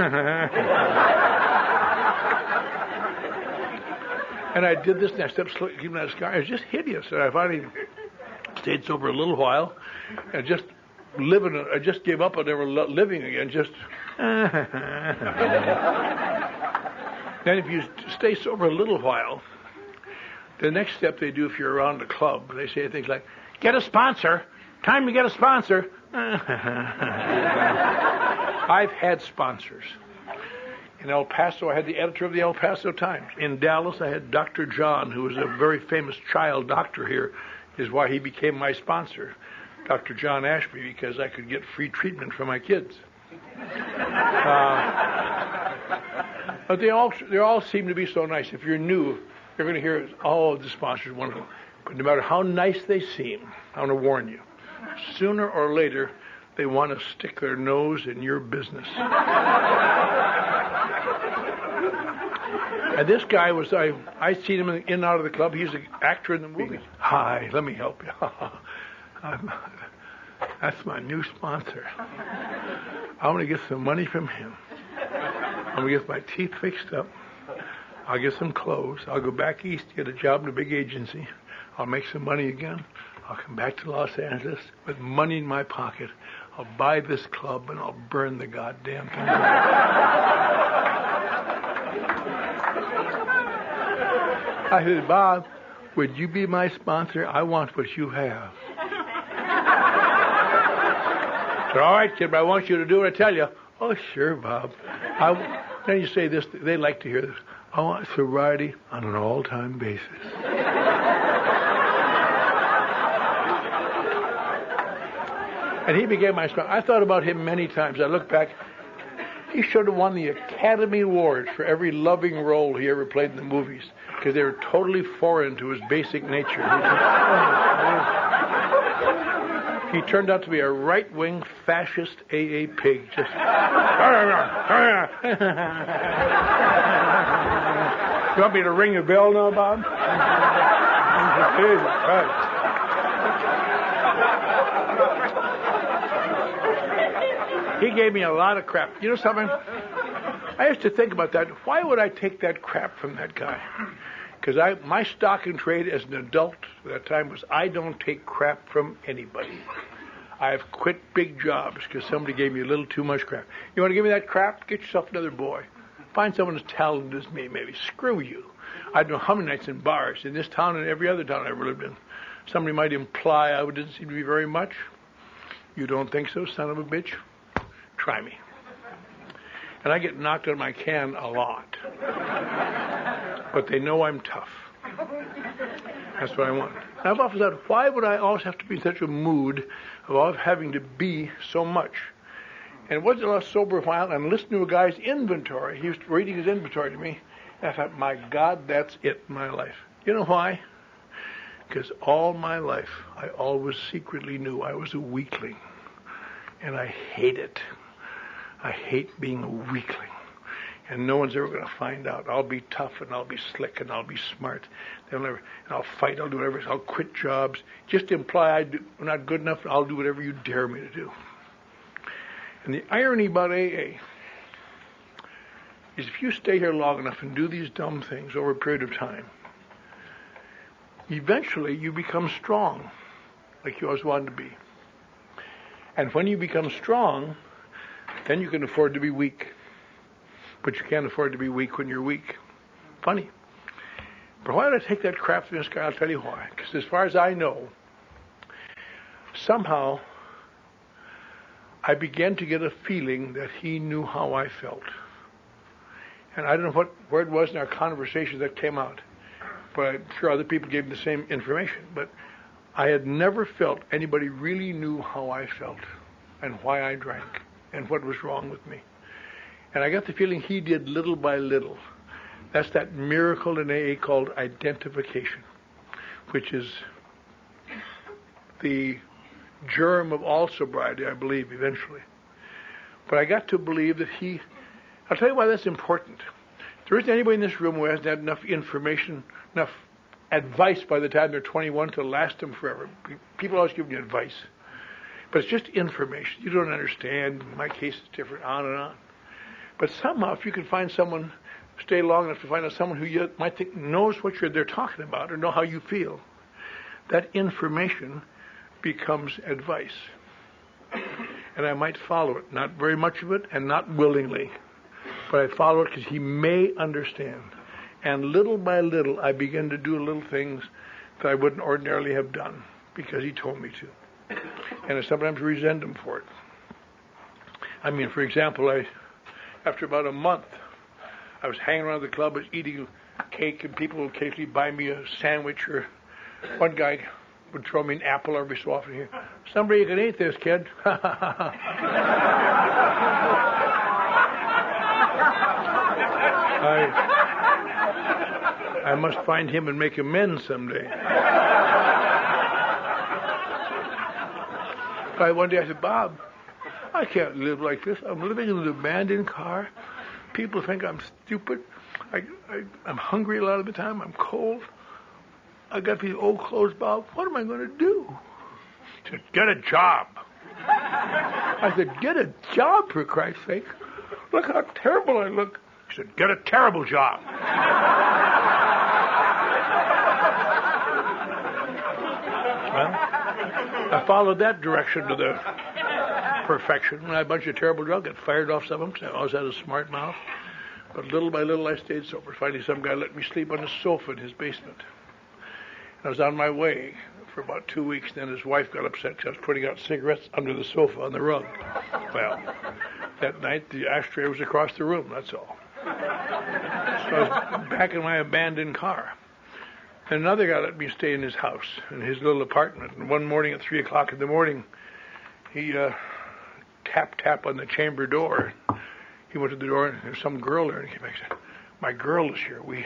I did this, and I stepped slowly, keeping that scar. It was just hideous. And I finally stayed sober a little while, and just I just gave up on never living again. Just. Then, if you stay sober a little while, the next step they do, if you're around the club, they say things like, "Get a sponsor. Time to get a sponsor." I've had sponsors. In El Paso, I had the editor of the El Paso Times. In Dallas, I had Dr. John, who was a very famous child doctor here, is why he became my sponsor, Dr. John Ashby, because I could get free treatment for my kids. But they all seem to be so nice. If you're new, you're going to hear, "Oh, the sponsor's wonderful." But no matter how nice they seem, I want to warn you, sooner or later, they want to stick their nose in your business. And this guy was, I seen him in and out of the club. He's an actor in the movies. "Hi, let me help you." "That's my new sponsor. I'm going to get some money from him. I'm going to get my teeth fixed up. I'll get some clothes. I'll go back east, get a job in a big agency. I'll make some money again. I'll come back to Los Angeles with money in my pocket. I'll buy this club and I'll burn the goddamn thing." I said, "Bob, would you be my sponsor? I want what you have." I said, "All right, kid, but I want you to do what I tell you." "Oh, sure, Bob." Then you say this, they like to hear this. "I want sobriety on an all-time basis." And he became my sponsor. I thought about him many times. I look back, he should have won the Academy Award for every loving role he ever played in the movies, because they were totally foreign to his basic nature. He turned out to be a right-wing fascist AA pig. Just. You want me to ring a bell now, Bob? Jesus Christ. He gave me a lot of crap. You know something? I used to think about that. Why would I take that crap from that guy? Because my stock in trade as an adult at that time was, I don't take crap from anybody. I've quit big jobs because somebody gave me a little too much crap. You want to give me that crap? Get yourself another boy. Find someone as talented as me, maybe. Screw you. I don't know how many nights in bars in this town and every other town I ever lived in. Somebody might imply I didn't seem to be very much. You don't think so, son of a bitch? Try me. And I get knocked out of my can a lot. But they know I'm tough. That's what I want. And I've often thought, why would I always have to be in such a mood of always having to be so much? And once I was sober a while and listened to a guy's inventory, he was reading his inventory to me, and I thought, my God, that's it in my life. You know why? Because all my life, I always secretly knew I was a weakling. And I hate it. I hate being a weakling. And no one's ever going to find out. I'll be tough, and I'll be slick, and I'll be smart. They'll never, and I'll fight, I'll do whatever. I'll quit jobs. Just to imply I'm not good enough, I'll do whatever you dare me to do. And the irony about AA is if you stay here long enough and do these dumb things over a period of time, eventually you become strong, like you always wanted to be. And when you become strong, then you can afford to be weak. But you can't afford to be weak when you're weak. Funny. But why did I take that crap from this guy? I'll tell you why. Because as far as I know, somehow I began to get a feeling that he knew how I felt. And I don't know what word it was in our conversation that came out. But I'm sure other people gave me the same information. But I had never felt anybody really knew how I felt and why I drank and what was wrong with me. And I got the feeling he did little by little. That's that miracle in AA called identification, which is the germ of all sobriety, I believe, eventually. But I got to believe that I'll tell you why that's important. There isn't anybody in this room who hasn't had enough information, enough advice by the time they're 21 to last them forever. People always give you advice. But it's just information. You don't understand. My case is different, on and on. But somehow, if you can find someone, stay long enough to find out someone who you might think knows what they're talking about or know how you feel, that information becomes advice. And I might follow it. Not very much of it and not willingly. But I follow it because he may understand. And little by little, I begin to do little things that I wouldn't ordinarily have done because he told me to. And I sometimes resent him for it. I mean, for example, after about a month, I was hanging around the club, I was eating cake, and people would occasionally buy me a sandwich, or one guy would throw me an apple every so often here. Somebody can eat this, kid. I must find him and make amends someday. One day I said, Bob, I can't live like this. I'm living in an abandoned car. People think I'm stupid. I'm hungry a lot of the time. I'm cold. I got these old clothes, Bob. What am I going to do? He said, get a job. I said, get a job, for Christ's sake. Look how terrible I look. He said, get a terrible job. Well, I followed that direction to the perfection. When I had a bunch of terrible drugs, got fired off some of them because I always had a smart mouth. But little by little, I stayed sober. Finally, some guy let me sleep on a sofa in his basement. And I was on my way for about 2 weeks. Then his wife got upset because I was putting out cigarettes under the sofa on the rug. Well, that night, the ashtray was across the room, that's all. So I was back in my abandoned car. And another guy let me stay in his house, in his little apartment. And one morning at 3 o'clock in the morning, he tap on the chamber door. He went to the door, and there's some girl there, and he came back and said, my girl is here. We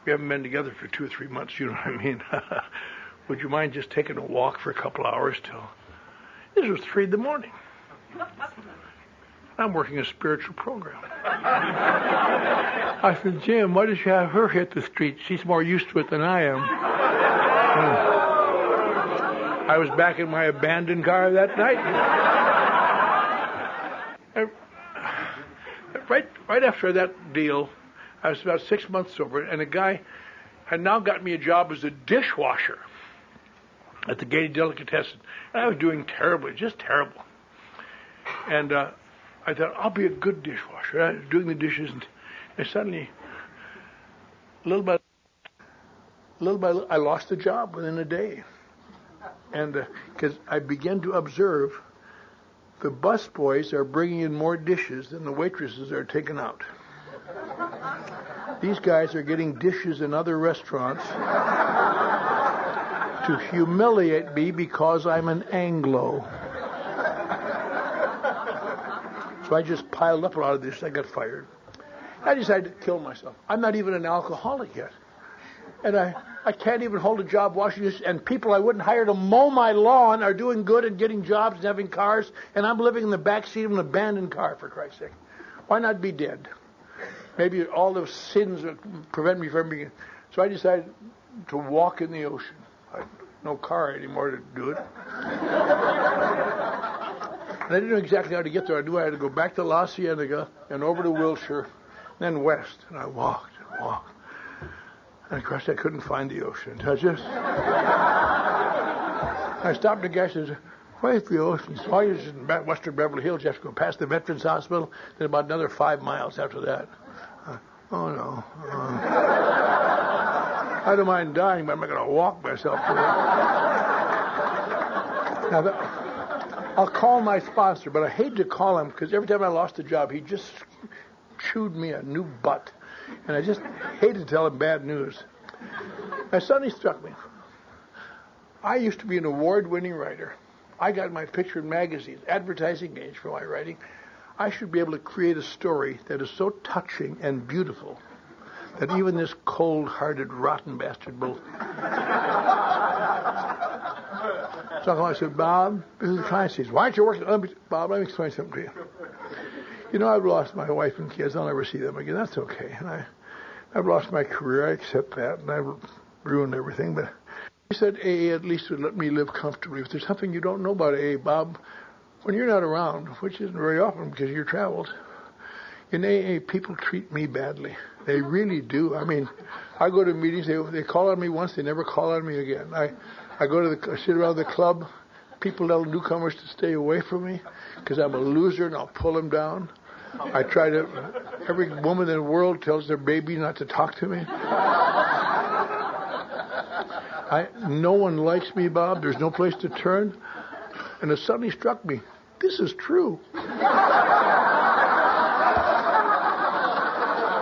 haven't been together for 2 or 3 months, you know what I mean? Would you mind just taking a walk for a couple hours till... This was 3 in the morning. I'm working a spiritual program. I said, Jim, why did you have her hit the street? She's more used to it than I am. I was back in my abandoned car that night. Right after that deal, I was about 6 months sober, and a guy had now got me a job as a dishwasher. at the Gay Delicatessen. And I was doing terribly, just terrible. And I thought, I'll be a good dishwasher. I was doing the dishes, and suddenly, little by little, I lost the job within a day. And because I began to observe the busboys are bringing in more dishes than the waitresses are taking out. These guys are getting dishes in other restaurants to humiliate me because I'm an Anglo. So I just piled up a lot of this. I got fired. I decided to kill myself. I'm not even an alcoholic yet. And I can't even hold a job washing dishes. And people I wouldn't hire to mow my lawn are doing good and getting jobs and having cars. And I'm living in the back seat of an abandoned car, for Christ's sake. Why not be dead? Maybe all the sins would prevent me from being... So I decided to walk in the ocean. I had no car anymore to do it. And I didn't know exactly how to get there. I knew I had to go back to La Cienega and over to Wilshire, then west. And I walked and walked. And of course I couldn't find the ocean. I stopped the guy and said, "Where's the ocean?" So I was in western Beverly Hills. You have to go past the Veterans Hospital, then about another 5 miles after that. Oh no. I don't mind dying, but I'm not going to walk myself to it. Now, I'll call my sponsor, but I hate to call him because every time I lost a job, he just chewed me a new butt. And I just hated to tell him bad news. Now, suddenly struck me. I used to be an award-winning writer. I got my picture in magazines, advertising games for my writing. I should be able to create a story that is so touching and beautiful that even this cold-hearted, rotten bastard will... So I said, "Bob, this is Clancy. Why aren't you working? Bob, let me explain something to you. You know, I've lost my wife and kids. I'll never see them again. That's okay. And I've lost my career. I accept that. And I've ruined everything. But he said AA at least would let me live comfortably. If there's something you don't know about AA, Bob, when you're not around, which isn't very often because you're traveled, in AA, people treat me badly. They really do. I mean, I go to meetings. They call on me once. They never call on me again. I sit around the club. People tell newcomers to stay away from me because I'm a loser and I'll pull them down. Every woman in the world tells their baby not to talk to me. No one likes me, Bob. There's no place to turn. And it suddenly struck me, this is true.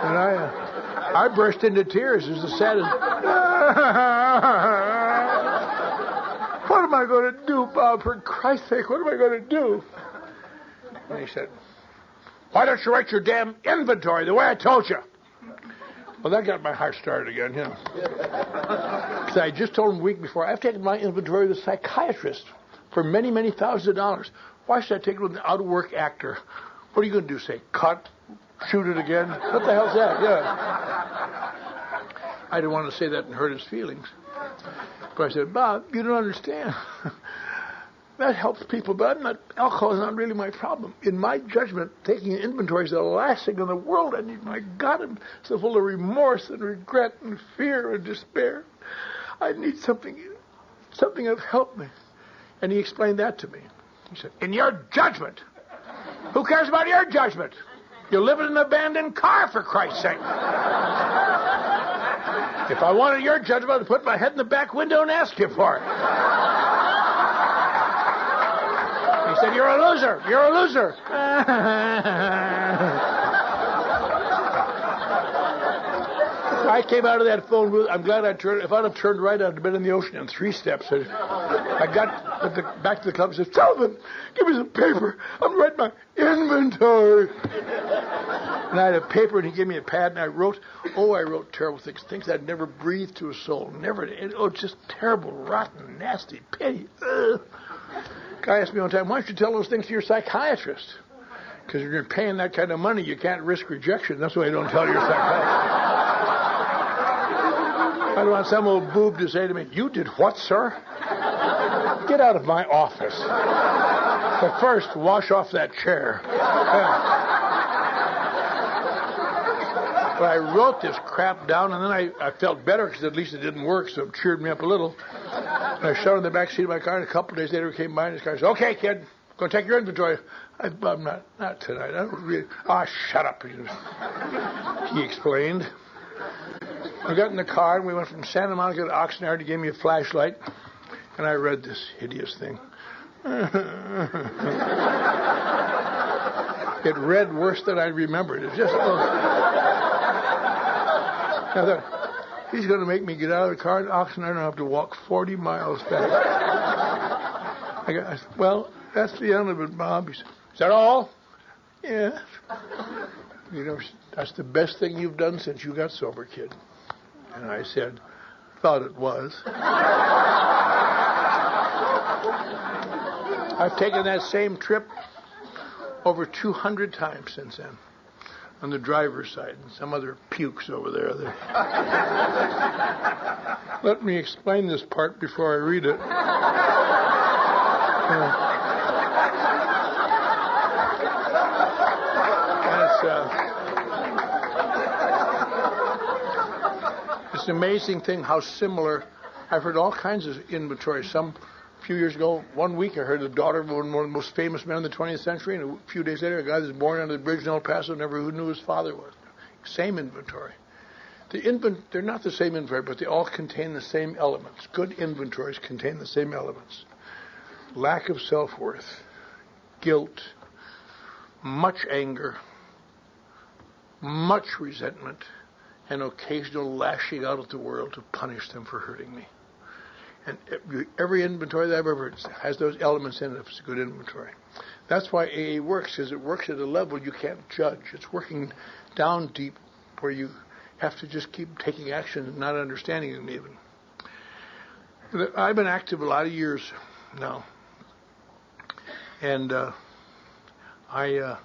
And I burst into tears. It was the saddest. What am I going to do, Bob? For Christ's sake, what am I going to do? And he said, "Why don't you write your damn inventory the way I told you?" Well, that got my heart started again, So I just told him a week before, I've taken my inventory to the psychiatrist for many, many thousands of dollars. Why should I take it with an out-of-work actor? What are you going to do, say, cut, shoot it again? What the hell's that? Yeah. I didn't want to say that and hurt his feelings. But I said, "Bob, you don't understand. That helps people, but alcohol is not really my problem. In my judgment, taking an inventory is the last thing in the world I need. My God, I'm so full of remorse and regret and fear and despair. I need something that'll help me." And he explained that to me. He said, "In your judgment? Who cares about your judgment? You live in an abandoned car, for Christ's sake. If I wanted your judgment, I'd put my head in the back window and ask you for it." He said, "You're a loser. You're a loser." I came out of that phone booth. I'm glad I turned. If I'd have turned right, I'd have been in the ocean in 3 steps. I got back to the club and said, "Sullivan, give me some paper. I'm writing my inventory." And I had a paper, and he gave me a pad, and I wrote terrible things I'd never breathed to a soul. Never. Just terrible, rotten, nasty, petty. Guy asked me one time, "Why don't you tell those things to your psychiatrist?" Because if you're paying that kind of money, you can't risk rejection. That's why you don't tell your psychiatrist. I don't want some old boob to say to me, "You did what, sir?" Get out of my office. But first, wash off that chair. Yeah. But I wrote this crap down, and then I felt better because at least it didn't work, so it cheered me up a little. And I showed in the back seat of my car, and a couple of days later he came by, and this guy said, "Okay, kid, go take your inventory." I'm not tonight. I don't really. Shut up. He explained. We got in the car, and we went from Santa Monica to Oxnard. He gave me a flashlight, and I read this hideous thing. It read worse than I remembered. It just. I thought, he's going to make me get out of the car in Oxnard and I have to walk 40 miles back. I said, "Well, that's the end of it, Bob." He said, "Is that all?" "Yeah." "You know, that's the best thing you've done since you got sober, kid." And I said, "Thought it was." I've taken that same trip over 200 times since then. On the driver's side, and some other pukes over there. Let me explain this part before I read it. It's an amazing thing how similar. I've heard all kinds of inventories. A few years ago, 1 week, I heard the daughter of one of the most famous men in the 20th century, and a few days later, a guy that was born under the bridge in El Paso, never who knew his father was. Same inventory. They're not the same inventory, but they all contain the same elements. Good inventories contain the same elements. Lack of self-worth, guilt, much anger, much resentment, and occasional lashing out at the world to punish them for hurting me. And every inventory that I've ever heard has those elements in it if it's a good inventory. That's why AA works, because it works at a level you can't judge. It's working down deep where you have to just keep taking action and not understanding them even. I've been active a lot of years now. And I've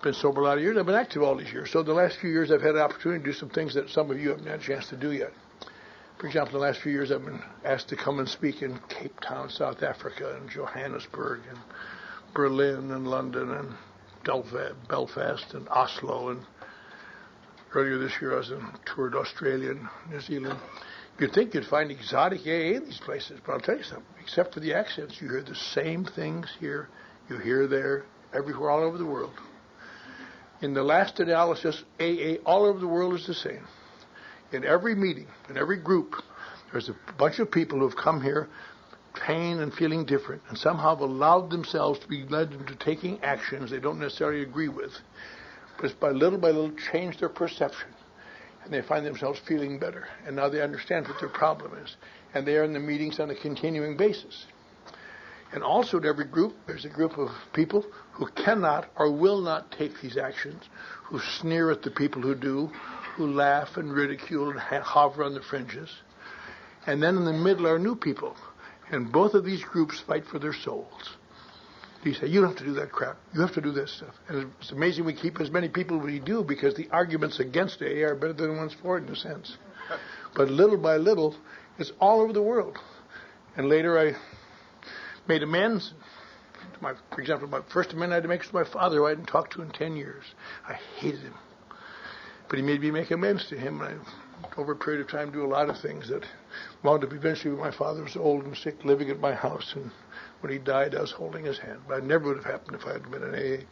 been sober a lot of years. I've been active all these years. So the last few years I've had an opportunity to do some things that some of you haven't had a chance to do yet. For example, the last few years I've been asked to come and speak in Cape Town, South Africa, and Johannesburg, and Berlin, and London, and Belfast, and Oslo, and earlier this year I was on tour to Australia and New Zealand. You'd think you'd find exotic AA in these places, but I'll tell you something. Except for the accents, you hear the same things here, you hear there, everywhere, all over the world. In the last analysis, AA all over the world is the same. In every meeting, in every group, there's a bunch of people who have come here, pain and feeling different, and somehow have allowed themselves to be led into taking actions they don't necessarily agree with, but by little change their perception, and they find themselves feeling better, and now they understand what their problem is, and they are in the meetings on a continuing basis. And also in every group, there's a group of people who cannot or will not take these actions, who sneer at the people who do, who laugh and ridicule and hover on the fringes. And then in the middle are new people. And both of these groups fight for their souls. They say, "You don't have to do that crap. You have to do this stuff." And it's amazing we keep as many people as we do, because the arguments against AA are better than the ones for it in a sense. But little by little, it's all over the world. And later I made amends. For example, my first amendment I had to make to my father, who I hadn't talked to in 10 years. I hated him. But he made me make amends to him. And I, over a period of time, do a lot of things that wound up eventually when my father was old and sick, living at my house. And when he died, I was holding his hand. But it never would have happened if I had been in AA.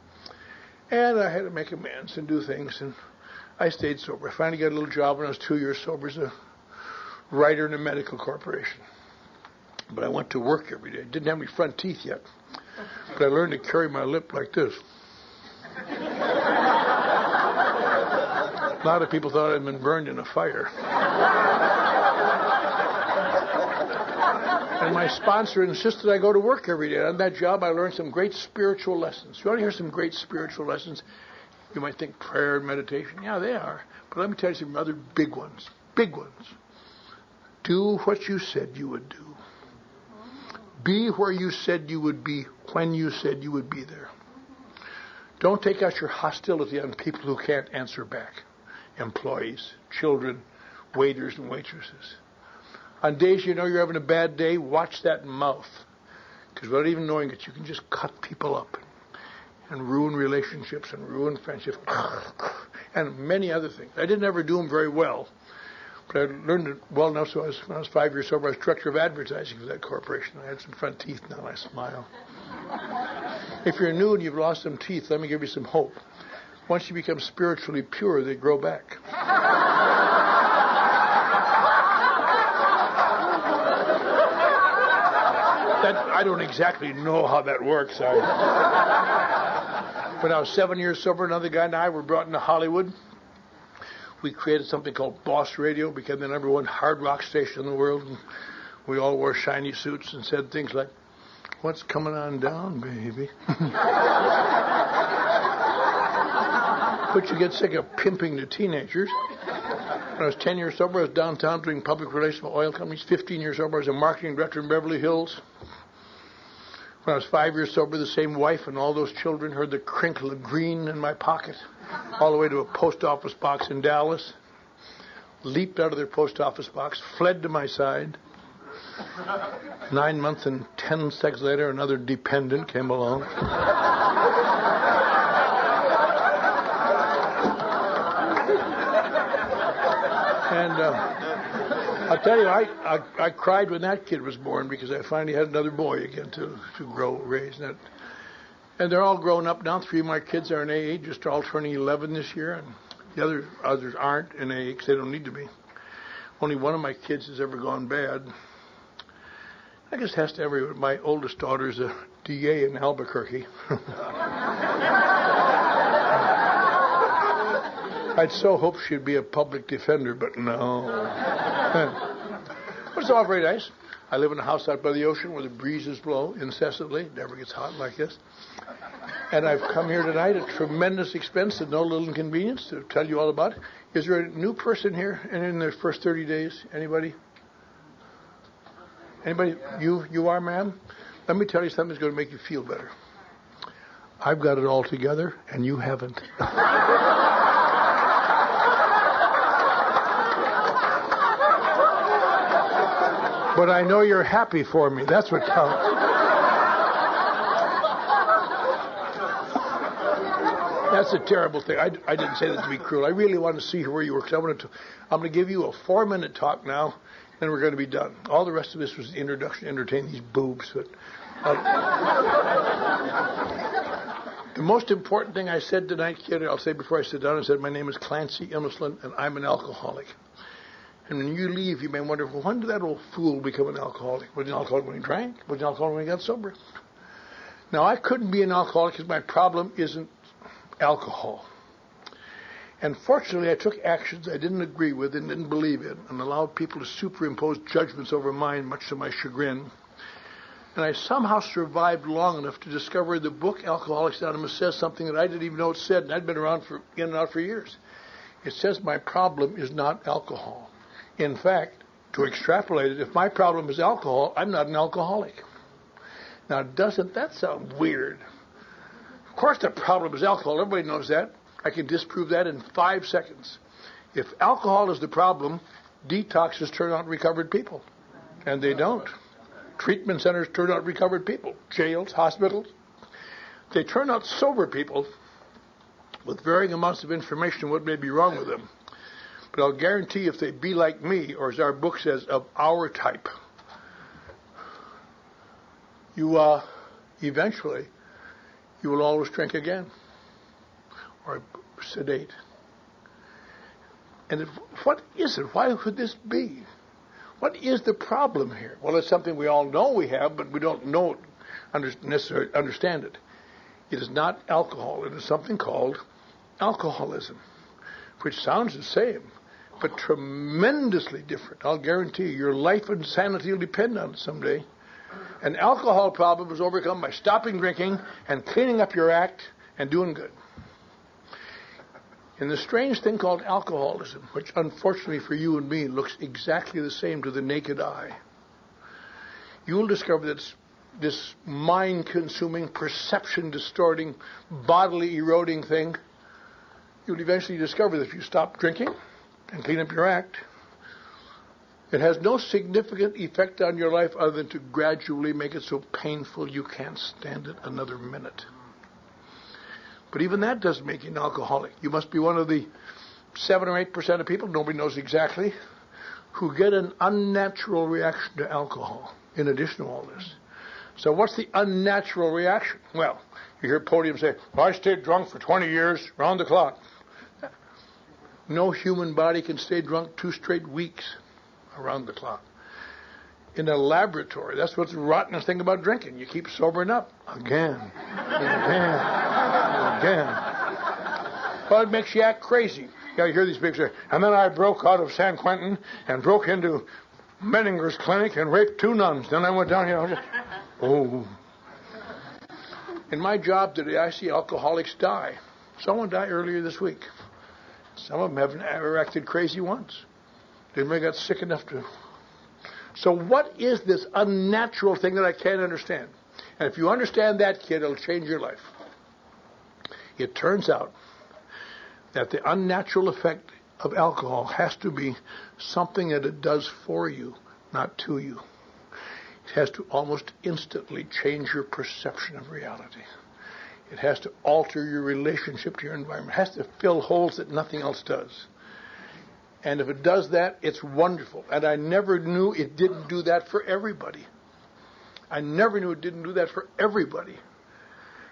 And I had to make amends and do things. And I stayed sober. I finally got a little job when I was 2 years sober as a writer in a medical corporation. But I went to work every day. Didn't have any front teeth yet. But I learned to carry my lip like this. A lot of people thought I'd been burned in a fire. And my sponsor insisted I go to work every day. On that job, I learned some great spiritual lessons. You want to hear some great spiritual lessons? You might think prayer and meditation. Yeah, they are. But let me tell you some other big ones. Big ones. Do what you said you would do. Be where you said you would be when you said you would be there. Don't take out your hostility on people who can't answer back. Employees, children, waiters and waitresses. On days you know you're having a bad day, watch that mouth. Because without even knowing it, you can just cut people up and ruin relationships and ruin friendships and many other things. I didn't ever do them very well, But I learned it well enough so when I was 5 years sober, I was director of advertising for that corporation. I had some front teeth now, and I smile. If you're new and you've lost some teeth, let me give you some hope. Once you become spiritually pure, they grow back. I don't exactly know how that works. When I was 7 years sober, another guy and I were brought into Hollywood. We created something called Boss Radio, became the #1 hard rock station in the world. And we all wore shiny suits and said things like, "What's coming on down, baby?" But you get sick of pimping the teenagers. When I was 10 years sober, I was downtown doing public relations for oil companies. 15 years sober, I was a marketing director in Beverly Hills. When I was 5 years sober, the same wife and all those children heard the crinkle of green in my pocket, all the way to a post office box in Dallas, leaped out of their post office box, fled to my side. 9 months and 10 seconds later, another dependent came along. And I'll tell you, I cried when that kid was born because I finally had another boy again to grow, raise. And they're all grown up now. 3 of my kids are in AA, just all turning 11 this year. And the others aren't in AA because they don't need to be. Only one of my kids has ever gone bad. I guess it has to everyone. My oldest daughter is a DA in Albuquerque. I'd so hoped she'd be a public defender, but no. But it's all very nice. I live in a house out by the ocean where the breezes blow incessantly. It never gets hot like this. And I've come here tonight at tremendous expense and no little inconvenience to tell you all about it. Is there a new person here and in their first 30 days? Anybody? Anybody? You are, ma'am? Let me tell you something that's going to make you feel better. I've got it all together and you haven't. But I know you're happy for me. That's what counts. That's a terrible thing. I didn't say that to be cruel. I really want to see where you were. Because I'm going to give you a 4-minute talk now, and we're going to be done. All the rest of this was the introduction to entertain these boobs. But, the most important thing I said tonight, kid, I'll say before I sit down, I said, my name is Clancy Immislund, and I'm an alcoholic. And when you leave, you may wonder, well, when did that old fool become an alcoholic? Was he an alcoholic when he drank? Was he an alcoholic when he got sober? Now, I couldn't be an alcoholic because my problem isn't alcohol. And fortunately, I took actions I didn't agree with and didn't believe in and allowed people to superimpose judgments over mine, much to my chagrin. And I somehow survived long enough to discover the book Alcoholics Anonymous says something that I didn't even know it said, and I'd been around in and out for years. It says my problem is not alcohol. In fact, to extrapolate it, if my problem is alcohol, I'm not an alcoholic. Now, doesn't that sound weird? Of course the problem is alcohol. Everybody knows that. I can disprove that in 5 seconds. If alcohol is the problem, detoxes turn out recovered people. And they don't. Treatment centers turn out recovered people. Jails, hospitals. They turn out sober people with varying amounts of information on what may be wrong with them. But I'll guarantee if they be like me, or as our book says, of our type, eventually, you will always drink again, or sedate. And what is it? Why could this be? What is the problem here? Well, it's something we all know we have, but we don't necessarily understand it. It is not alcohol. It is something called alcoholism, which sounds the same, but tremendously different. I'll guarantee you, your life and sanity will depend on it someday. An alcohol problem is overcome by stopping drinking and cleaning up your act and doing good. And the strange thing called alcoholism, which unfortunately for you and me looks exactly the same to the naked eye, you will discover that this mind-consuming, perception-distorting, bodily-eroding thing, you'll eventually discover that if you stop drinking and clean up your act, it has no significant effect on your life other than to gradually make it so painful you can't stand it another minute. But even that doesn't make you an alcoholic. You must be one of the 7 or 8% of people, nobody knows exactly, who get an unnatural reaction to alcohol in addition to all this. So what's the unnatural reaction? Well, you hear podiums say, I stayed drunk for 20 years, round the clock. No human body can stay drunk 2 straight weeks around the clock. In a laboratory, that's what's the rottenest thing about drinking. You keep sobering up again, again, again. Well, it makes you act crazy. You hear these people say, and then I broke out of San Quentin and broke into Menninger's clinic and raped 2 nuns. Then I went down here. Oh. In my job today, I see alcoholics die. Someone died earlier this week. Some of them haven't ever acted crazy once. They never got sick enough to. So what is this unnatural thing that I can't understand? And if you understand that, kid, it'll change your life. It turns out that the unnatural effect of alcohol has to be something that it does for you, not to you. It has to almost instantly change your perception of reality. It has to alter your relationship to your environment. It has to fill holes that nothing else does. And if it does that, it's wonderful. And I never knew it didn't do that for everybody. I never knew it didn't do that for everybody.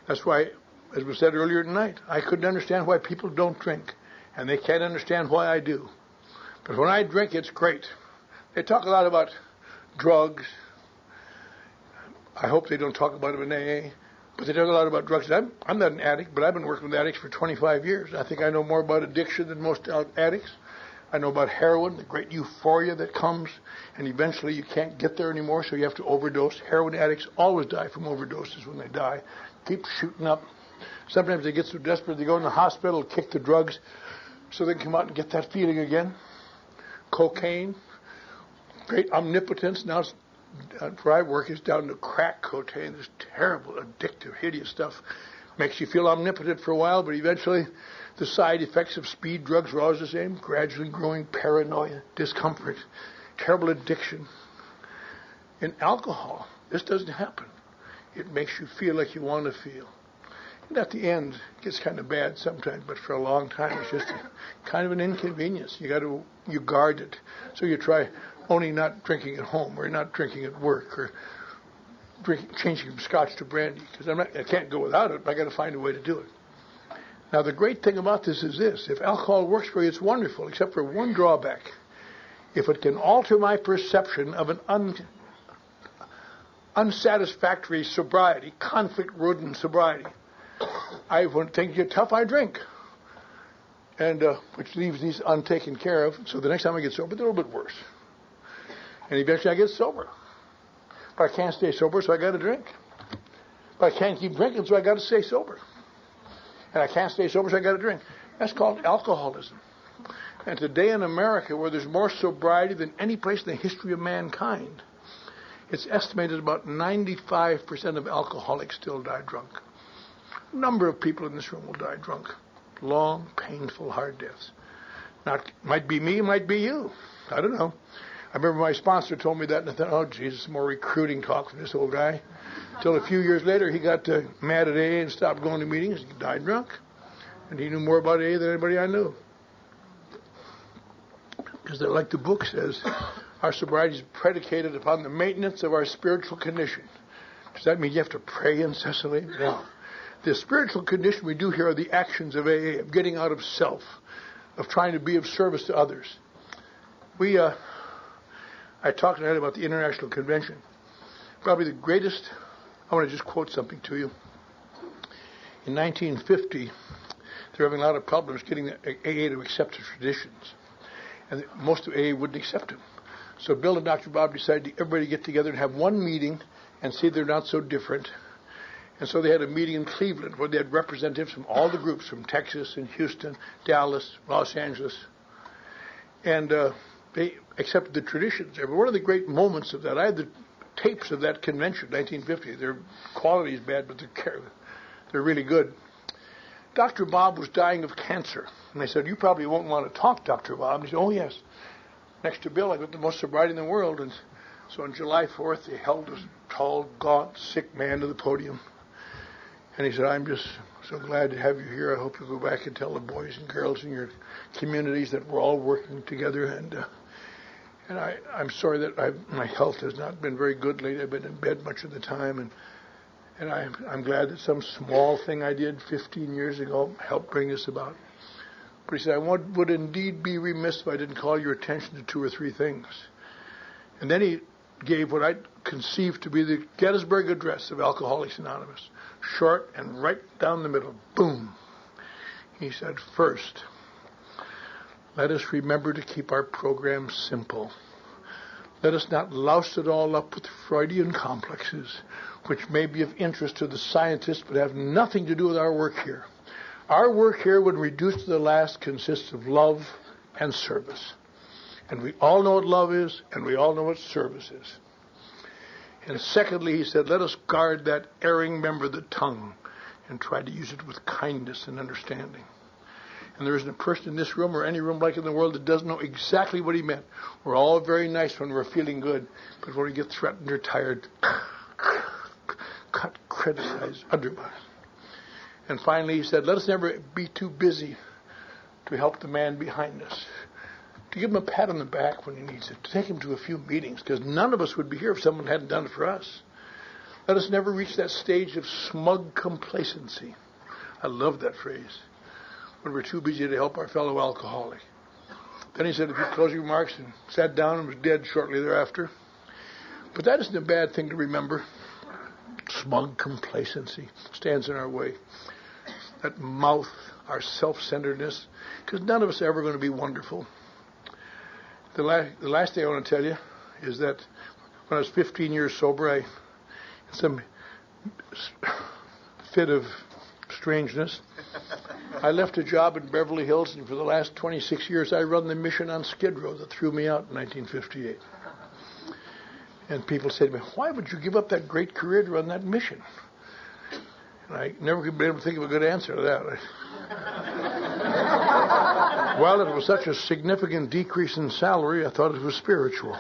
That's why, as was said earlier tonight, I couldn't understand why people don't drink. And they can't understand why I do. But when I drink, it's great. They talk a lot about drugs. I hope they don't talk about it in AA. But they talk a lot about drugs. I'm not an addict, but I've been working with addicts for 25 years. I think I know more about addiction than most addicts. I know about heroin, the great euphoria that comes, and eventually you can't get there anymore, so you have to overdose. Heroin addicts always die from overdoses when they die. Keep shooting up. Sometimes they get so desperate they go in the hospital, kick the drugs, so they can come out and get that feeling again. Cocaine, great omnipotence. Now, where I work, is down to crack cocaine. This terrible, addictive, hideous stuff. Makes you feel omnipotent for a while, but eventually the side effects of speed drugs are always the same. Gradually growing paranoia, discomfort, terrible addiction. In alcohol, this doesn't happen. It makes you feel like you want to feel. And at the end, it gets kind of bad sometimes, but for a long time, it's just kind of an inconvenience. You guard it. So you try only not drinking at home, or not drinking at work, or changing from scotch to brandy, because I can't go without it, but I got to find a way to do it. Now, the great thing about this is this. If alcohol works for you, it's wonderful, except for one drawback. If it can alter my perception of an unsatisfactory sobriety, conflict-ridden sobriety, I would think you're tough, I drink. And which leaves these untaken care of. So the next time I get sober, they're a little bit worse. And eventually I get sober. But I can't stay sober, so I got to drink. But I can't keep drinking, so I got to stay sober. And I can't stay sober, so I got to drink. That's called alcoholism. And today in America, where there's more sobriety than any place in the history of mankind, it's estimated about 95% of alcoholics still die drunk. A number of people in this room will die drunk. Long, painful, hard deaths. Might be me, might be you. I don't know. I remember my sponsor told me that, and I thought, oh, Jesus, more recruiting talk from this old guy. Until a few years later, he got mad at AA and stopped going to meetings. He died drunk. And he knew more about AA than anybody I knew. Because like the book says, our sobriety is predicated upon the maintenance of our spiritual condition. Does that mean you have to pray incessantly? No. The spiritual condition we do here are the actions of AA, of getting out of self, of trying to be of service to others. I talked tonight about the International Convention. Probably the greatest, I want to just quote something to you. In 1950, they were having a lot of problems getting the AA to accept the traditions. And most of AA wouldn't accept them. So Bill and Dr. Bob decided everybody get together and have one meeting and see they're not so different. And so they had a meeting in Cleveland where they had representatives from all the groups, from Texas and Houston, Dallas, Los Angeles. And they accepted the traditions. One of the great moments of that, I had the tapes of that convention, 1950. Their quality is bad, but they're really good. Dr. Bob was dying of cancer. And they said, you probably won't want to talk, Dr. Bob. And he said, oh, yes. Next to Bill, I got the most sobriety in the world. And so on July 4th, they held this tall, gaunt, sick man to the podium. And he said, I'm just so glad to have you here. I hope you'll go back and tell the boys and girls in your communities that we're all working together. And And I'm sorry that my health has not been very good lately. I've been in bed much of the time, and I'm glad that some small thing I did 15 years ago helped bring this about. But he said, I would indeed be remiss if I didn't call your attention to 2 or 3 things. And then he gave what I conceived to be the Gettysburg Address of Alcoholics Anonymous. Short and right down the middle. Boom. He said, first, let us remember to keep our program simple. Let us not louse it all up with Freudian complexes, which may be of interest to the scientists but have nothing to do with our work here. Our work here, when reduced to the last, consists of love and service. And we all know what love is, and we all know what service is. And secondly, he said, let us guard that erring member of the tongue and try to use it with kindness and understanding. And there isn't a person in this room or any room like in the world that doesn't know exactly what he meant. We're all very nice when we're feeling good, but when we get threatened or tired, cut, criticize, undermine. And finally, he said, let us never be too busy to help the man behind us, to give him a pat on the back when he needs it, to take him to a few meetings, because none of us would be here if someone hadn't done it for us. Let us never reach that stage of smug complacency. I love that phrase. When we're too busy to help our fellow alcoholic. Then he said a few closing remarks and sat down and was dead shortly thereafter. But that isn't a bad thing to remember. Smug complacency stands in our way. That mouth, our self-centeredness, because none of us are ever going to be wonderful. The last thing I want to tell you is that when I was 15 years sober, I had some fit of strangeness. I left a job in Beverly Hills, and for the last 26 years, I run the mission on Skid Row that threw me out in 1958. And people say to me, why would you give up that great career to run that mission? And I never could be able to think of a good answer to that. Well, it was such a significant decrease in salary, I thought it was spiritual.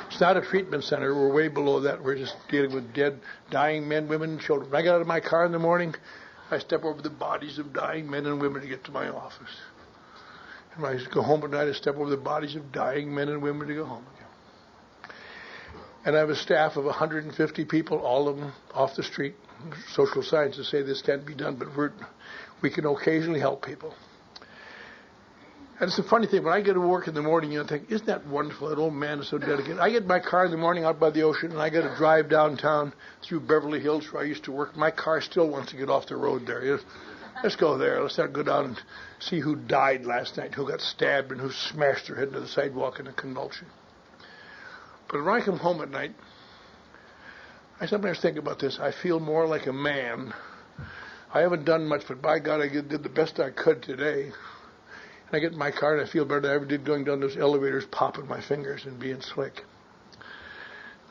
It's not a treatment center. We're way below that. We're just dealing with dead, dying men, women, and children. When I get out of my car in the morning, I step over the bodies of dying men and women to get to my office. And when I go home at night, I step over the bodies of dying men and women to go home again. And I have a staff of 150 people, all of them off the street. Social scientists say this can't be done, but we can occasionally help people. And it's a funny thing, when I get to work in the morning, you think, isn't that wonderful? That old man is so dedicated. I get in my car in the morning out by the ocean, and I got to drive downtown through Beverly Hills where I used to work. My car still wants to get off the road there. Let's go there. Let's not go down and see who died last night, who got stabbed, and who smashed their head into the sidewalk in a convulsion. But when I come home at night, I sometimes think about this. I feel more like a man. I haven't done much, but by God, I did the best I could today. And I get in my car and I feel better than I ever did going down those elevators, popping my fingers and being slick.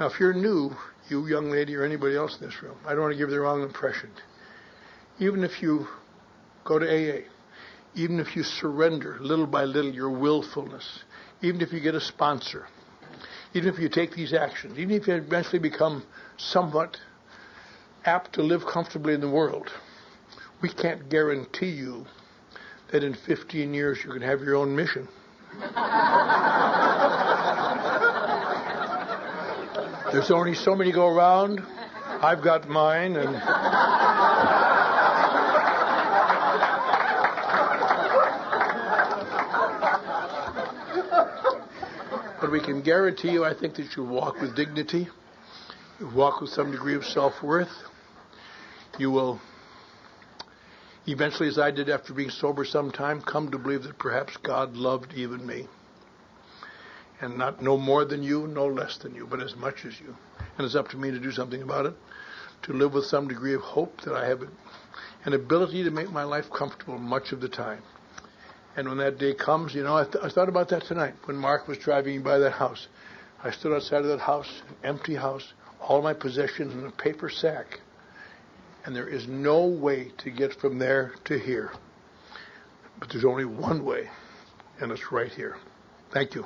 Now, if you're new, you young lady or anybody else in this room, I don't want to give you the wrong impression. Even if you go to AA, even if you surrender little by little your willfulness, even if you get a sponsor, even if you take these actions, even if you eventually become somewhat apt to live comfortably in the world, we can't guarantee you that in 15 years you can have your own mission. There's only so many go around. I've got mine, and but we can guarantee you, I think, that you walk with dignity, you walk with some degree of self-worth. You will eventually, as I did after being sober some time, come to believe that perhaps God loved even me. And not no more than you, no less than you, but as much as you. And it's up to me to do something about it, to live with some degree of hope that I have an ability to make my life comfortable much of the time. And when that day comes, I thought about that tonight when Mark was driving by that house. I stood outside of that house, an empty house, all my possessions in a paper sack. And there is no way to get from there to here. But there's only one way, and it's right here. Thank you.